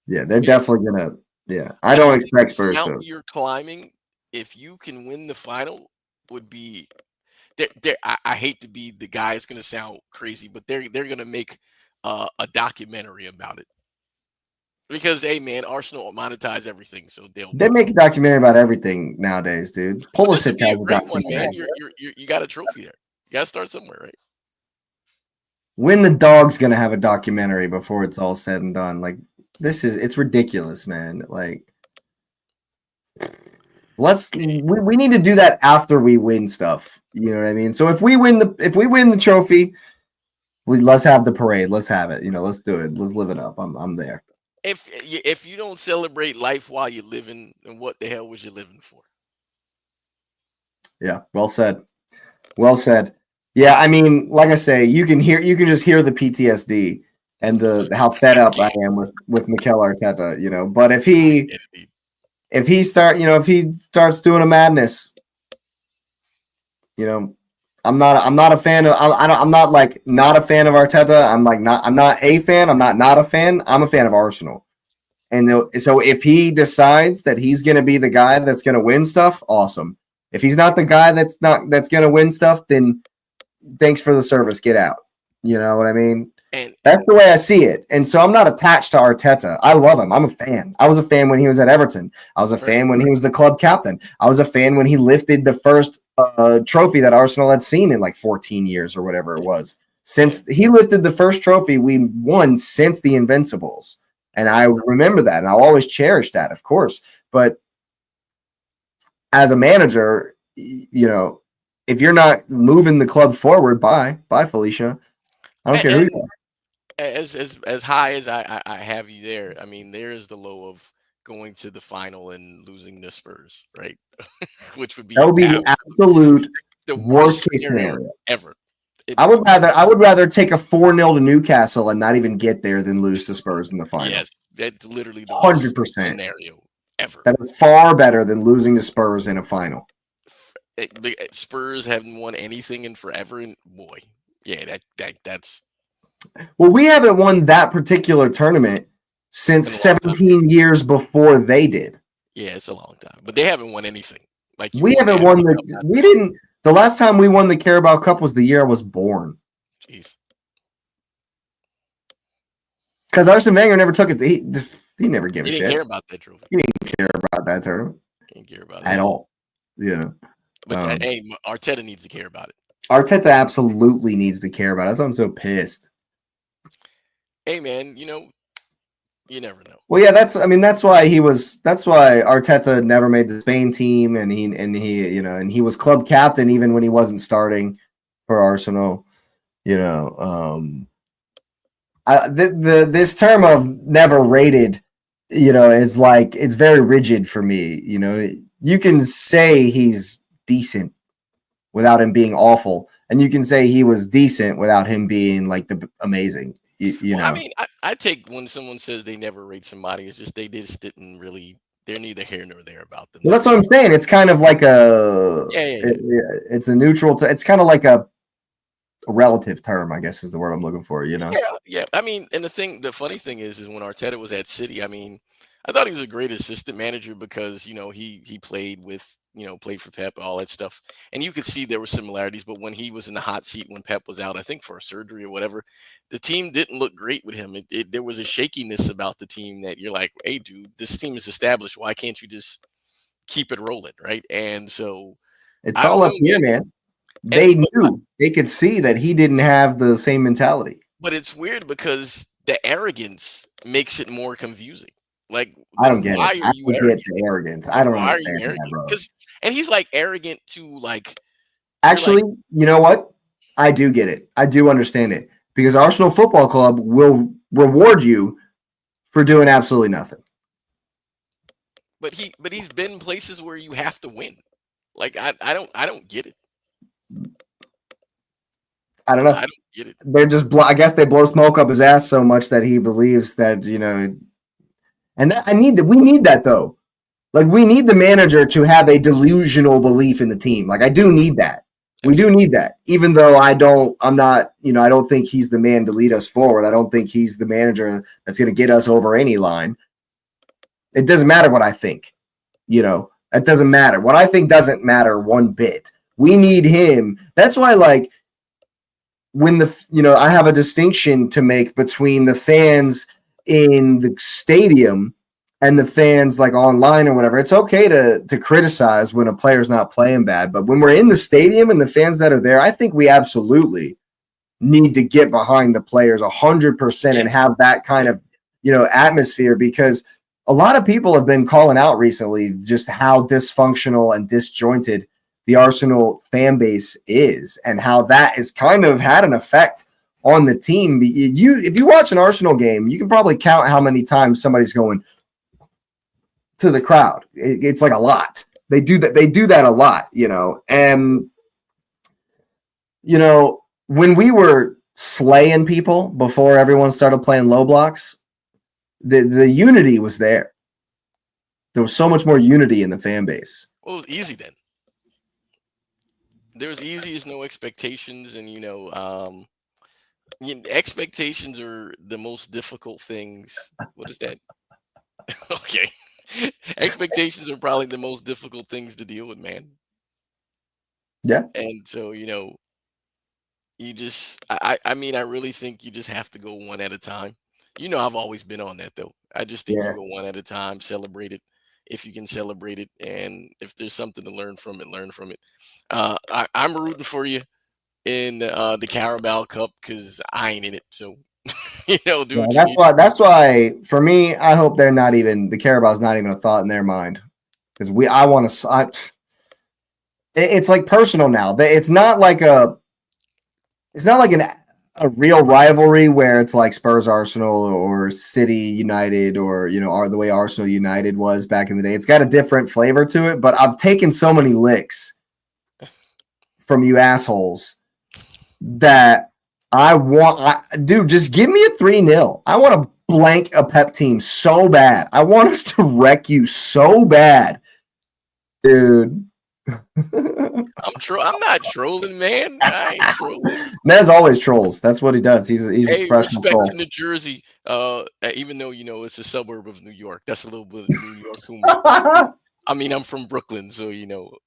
[SPEAKER 1] Yeah, they're definitely gonna. Yeah, I don't expect Spurs to.
[SPEAKER 2] You're climbing. If you can win the final, would be. I hate to be the guy. It's gonna sound crazy, but they're gonna make a documentary about it. Because hey, man, Arsenal monetize everything, so
[SPEAKER 1] they make a documentary about everything nowadays, dude. Pulisic has a
[SPEAKER 2] documentary. Man, you got a trophy there. You got to start somewhere, right?
[SPEAKER 1] When the dog's gonna have a documentary before it's all said and done, like it's ridiculous, man. Like, we need to do that after we win stuff. You know what I mean? So if we win the trophy, let's have the parade. Let's have it. Let's do it. Let's live it up. I'm there.
[SPEAKER 2] If you don't celebrate life while you're living, then what the hell was you living for?
[SPEAKER 1] Yeah, well said. Well said. Yeah, I mean, like I say, you can just hear the PTSD and how fed up I am with Mikel Arteta, But if he starts doing a madness, I'm not a fan of I'm not like not a fan of Arteta. I'm not a fan. I'm not a fan. I'm a fan of Arsenal. And so if he decides that he's going to be the guy that's going to win stuff, awesome. If he's not the guy that's going to win stuff, then thanks for the service. Get out. You know what I mean? And that's the way I see it. And so I'm not attached to Arteta. I love him. I'm a fan. I was a fan when he was at Everton. I was a fan when he was the club captain. I was a fan when he lifted the first trophy that Arsenal had seen in like 14 years or whatever it was. Since he lifted the first trophy we won since the Invincibles. And I remember that. And I'll always cherish that, of course. But as a manager, if you're not moving the club forward, bye, Felicia. I don't care who you are.
[SPEAKER 2] As high as I have you there, I mean, there is the low of going to the final and losing the Spurs, right? Which would be
[SPEAKER 1] the absolute the worst case scenario
[SPEAKER 2] ever.
[SPEAKER 1] I would rather take a 4-0 to Newcastle and not even get there than lose to Spurs in the final.
[SPEAKER 2] Yes, that's literally the
[SPEAKER 1] 100%
[SPEAKER 2] worst scenario ever.
[SPEAKER 1] That is far better than losing to Spurs in a final.
[SPEAKER 2] Spurs haven't won anything in forever, and boy, yeah, that's.
[SPEAKER 1] Well, we haven't won that particular tournament since 17 years before they did.
[SPEAKER 2] Yeah, it's a long time, but they haven't won anything. Like
[SPEAKER 1] we haven't won we didn't. The last time we won the Carabao Cup was the year I was born.
[SPEAKER 2] Jeez.
[SPEAKER 1] Because Arsene Wenger never took it. He never gave a shit. He
[SPEAKER 2] didn't care about that trophy.
[SPEAKER 1] He didn't care about that tournament.
[SPEAKER 2] He didn't care about it
[SPEAKER 1] at all.
[SPEAKER 2] But hey, Arteta needs to care about it.
[SPEAKER 1] Arteta absolutely needs to care about it. That's why I'm so pissed.
[SPEAKER 2] Hey man, you never know.
[SPEAKER 1] Well, yeah, that's why Arteta never made the Spain team, and he was club captain even when he wasn't starting for Arsenal. This term of never rated, is like, it's very rigid for me. You can say he's decent without him being awful, and you can say he was decent without him being like the amazing.
[SPEAKER 2] I mean, I take when someone says they never rate somebody, it's just they just didn't really. They're neither here nor there about them.
[SPEAKER 1] Well, that's what I'm saying. It's kind of like it's a neutral. It's kind of like a relative term, I guess, is the word I'm looking for.
[SPEAKER 2] Yeah. I mean, and the funny thing is when Arteta was at City, I mean, I thought he was a great assistant manager because he played with played for Pep, all that stuff, and you could see there were similarities. But when he was in the hot seat when Pep was out, I think for a surgery or whatever, the team didn't look great with him. There was a shakiness about the team that you're like, hey, dude, this team is established. Why can't you just keep it rolling, right? And so
[SPEAKER 1] it's all up here, man. They knew, they could see that he didn't have the same mentality.
[SPEAKER 2] But it's weird because the arrogance makes it more confusing. Like,
[SPEAKER 1] I don't get it.
[SPEAKER 2] I
[SPEAKER 1] don't get the arrogance. I don't understand that, bro.
[SPEAKER 2] And he's like arrogant to like.
[SPEAKER 1] Actually, you know what? I do get it. I do understand it because Arsenal Football Club will reward you for doing absolutely nothing.
[SPEAKER 2] But he's been in places where you have to win. Like I don't get it.
[SPEAKER 1] I don't know.
[SPEAKER 2] I don't get it.
[SPEAKER 1] They're just I guess they blow smoke up his ass so much that he believes that, and we need that though. Like we need the manager to have a delusional belief in the team. Like I do need that. We do need that. Even though I don't think he's the man to lead us forward. I don't think he's the manager that's going to get us over any line. It doesn't matter what I think. It doesn't matter. What I think doesn't matter one bit. We need him. That's why, like, when I have a distinction to make between the fans in the stadium and the fans like online or whatever. It's okay to criticize when a player's not playing bad, but when we're in the stadium and the fans that are there, I think we absolutely need to get behind the players 100% and have that kind of atmosphere, because a lot of people have been calling out recently just how dysfunctional and disjointed the Arsenal fan base is and how that has kind of had an effect on the team. If you watch an Arsenal game, you can probably count how many times somebody's going to the crowd. It's like a lot. They do that. They do that a lot, and when we were slaying people before everyone started playing low blocks, the unity was there. There was so much more unity in the fan base.
[SPEAKER 2] Well, it was easy then. There was easy as no expectations, and expectations are the most difficult things. What is that? Okay. Expectations are probably the most difficult things to deal with, man.
[SPEAKER 1] Yeah.
[SPEAKER 2] And so, you just, I really think you just have to go one at a time. I've always been on that though. I just think you go one at a time, celebrate it if you can celebrate it. And if there's something to learn from it, learn from it. I'm rooting for you in the Carabao Cup because I ain't in it. So, dude.
[SPEAKER 1] Yeah, that's why for me, I hope they're not even, the Carabao's not even a thought in their mind. Because it's like personal now. It's not like a real rivalry where it's like Spurs Arsenal or City United or the way Arsenal United was back in the day. It's got a different flavor to it, but I've taken so many licks from you assholes that dude, just give me a 3-0. I want to blank a Pep team so bad. I want us to wreck you so bad, dude.
[SPEAKER 2] I'm not trolling, man. I ain't trolling.
[SPEAKER 1] Mez always trolls. That's what he does. He's a professional
[SPEAKER 2] respect
[SPEAKER 1] troll.
[SPEAKER 2] to New Jersey, even though it's a suburb of New York. That's a little bit of New York humor. I mean, I'm from Brooklyn, so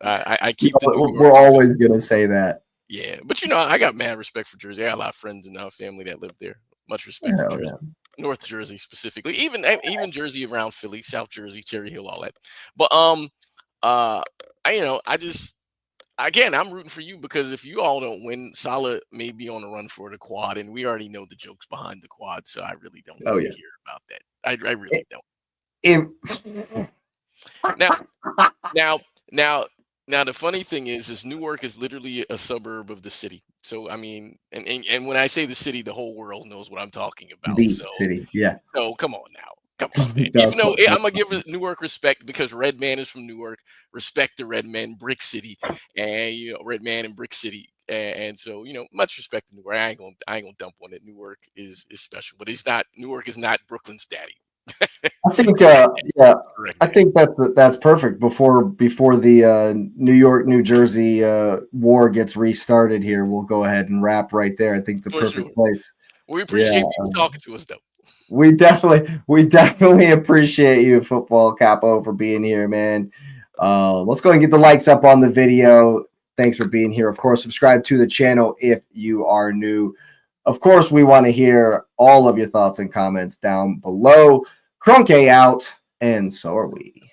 [SPEAKER 2] I keep.
[SPEAKER 1] We're always gonna say that.
[SPEAKER 2] Yeah, but I got mad respect for Jersey. I got a lot of friends in our family that live there. Much respect for Jersey, North Jersey specifically, even Jersey around Philly, South Jersey, Cherry Hill, all that. But I'm rooting for you because if you all don't win, Salah may be on the run for the quad, and we already know the jokes behind the quad, so I really don't want to hear about that. I really don't. Now, the funny thing is Newark is literally a suburb of the city. So I mean, and when I say the city, the whole world knows what I'm talking about.
[SPEAKER 1] The city, yeah.
[SPEAKER 2] So come on now. Come on, man. Even though I'm gonna give Newark respect because Redman is from Newark. Respect to Redman, Brick City, and Redman and Brick City, and so much respect to Newark. I ain't gonna dump on it. Newark is special, but Newark is not Brooklyn's daddy.
[SPEAKER 1] I think I think that's perfect. Before the New York New Jersey war gets restarted here, we'll go ahead and wrap right there. I think it's a perfect place.
[SPEAKER 2] We appreciate people talking to us though.
[SPEAKER 1] We definitely appreciate you, Football Capo, for being here, man. Let's go and get the likes up on the video. Thanks for being here. Of course, subscribe to the channel if you are new. Of course, we want to hear all of your thoughts and comments down below. Crunke out, and so are we.